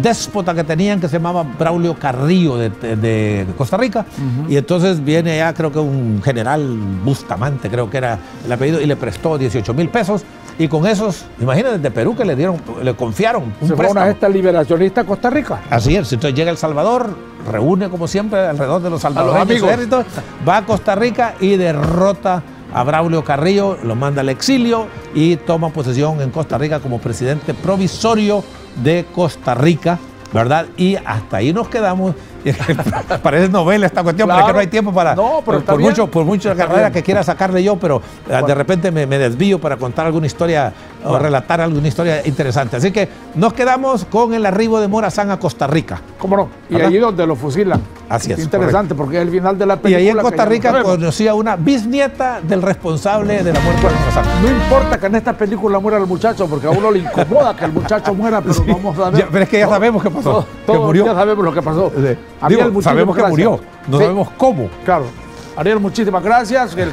[SPEAKER 1] déspota que tenían, que se llamaba Braulio Carrillo de Costa Rica. Y entonces viene allá, creo que un general Bustamante, creo que era el apellido, y le prestó 18,000 pesos. Y con esos, imagínate, de Perú, que le confiaron un préstamo.
[SPEAKER 2] Se fue una gesta liberacionista a Costa Rica.
[SPEAKER 1] Así es. Entonces llega El Salvador, reúne como siempre alrededor de los salvadoreños ejércitos, va a Costa Rica y derrota a Braulio Carrillo, lo manda al exilio y toma posesión en Costa Rica como presidente provisorio de Costa Rica, ¿verdad? Y hasta ahí nos quedamos. Parece novela esta cuestión, claro. Pero es que no hay tiempo para...
[SPEAKER 2] No, pero
[SPEAKER 1] por mucha carrera que quiera sacarle yo, pero bueno, de repente me desvío para contar alguna historia o relatar alguna historia interesante. Así que nos quedamos con el arribo de Morazán a Costa Rica.
[SPEAKER 2] ¿Cómo no? Y ¿verdad? Allí donde lo fusilan.
[SPEAKER 1] Así es.
[SPEAKER 2] Interesante, correcto. Porque es el final de la película.
[SPEAKER 1] Y ahí en Costa Rica conocí a una bisnieta del responsable de la muerte de Morazán.
[SPEAKER 2] No importa que en esta película muera el muchacho, porque a uno le incomoda que el muchacho muera, pero sí. Vamos a ver.
[SPEAKER 1] Pero es que ya sabemos qué pasó.
[SPEAKER 2] Que murió. Ya sabemos lo que pasó.
[SPEAKER 1] Sí. Digo, sabemos que murió, no sí. Sabemos cómo.
[SPEAKER 2] Claro. Ariel, muchísimas gracias. El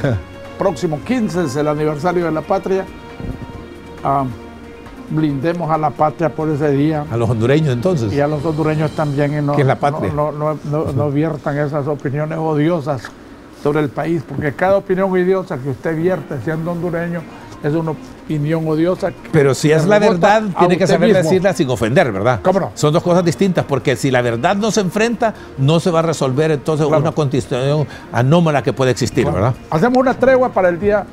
[SPEAKER 2] próximo 15 es el aniversario de la patria. Blindemos a la patria por ese día.
[SPEAKER 1] A los hondureños entonces.
[SPEAKER 2] Y a los hondureños también. Y no,
[SPEAKER 1] ¿qué es la patria?
[SPEAKER 2] No viertan esas opiniones odiosas sobre el país, porque cada opinión odiosa que usted vierte siendo hondureño es una opinión odiosa.
[SPEAKER 1] Pero si es la verdad, tiene que saber decirla sin ofender, ¿verdad?
[SPEAKER 2] ¿Cómo no?
[SPEAKER 1] Son dos cosas distintas, porque si la verdad no se enfrenta, no se va a resolver entonces claro. Una condición anómala que puede existir, claro. ¿Verdad?
[SPEAKER 2] Hacemos una tregua para el día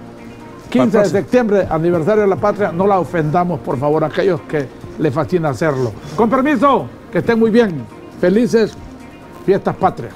[SPEAKER 2] 15 de septiembre, aniversario de la patria. No la ofendamos, por favor, a aquellos que les fascina hacerlo. Con permiso, que estén muy bien. Felices fiestas patrias.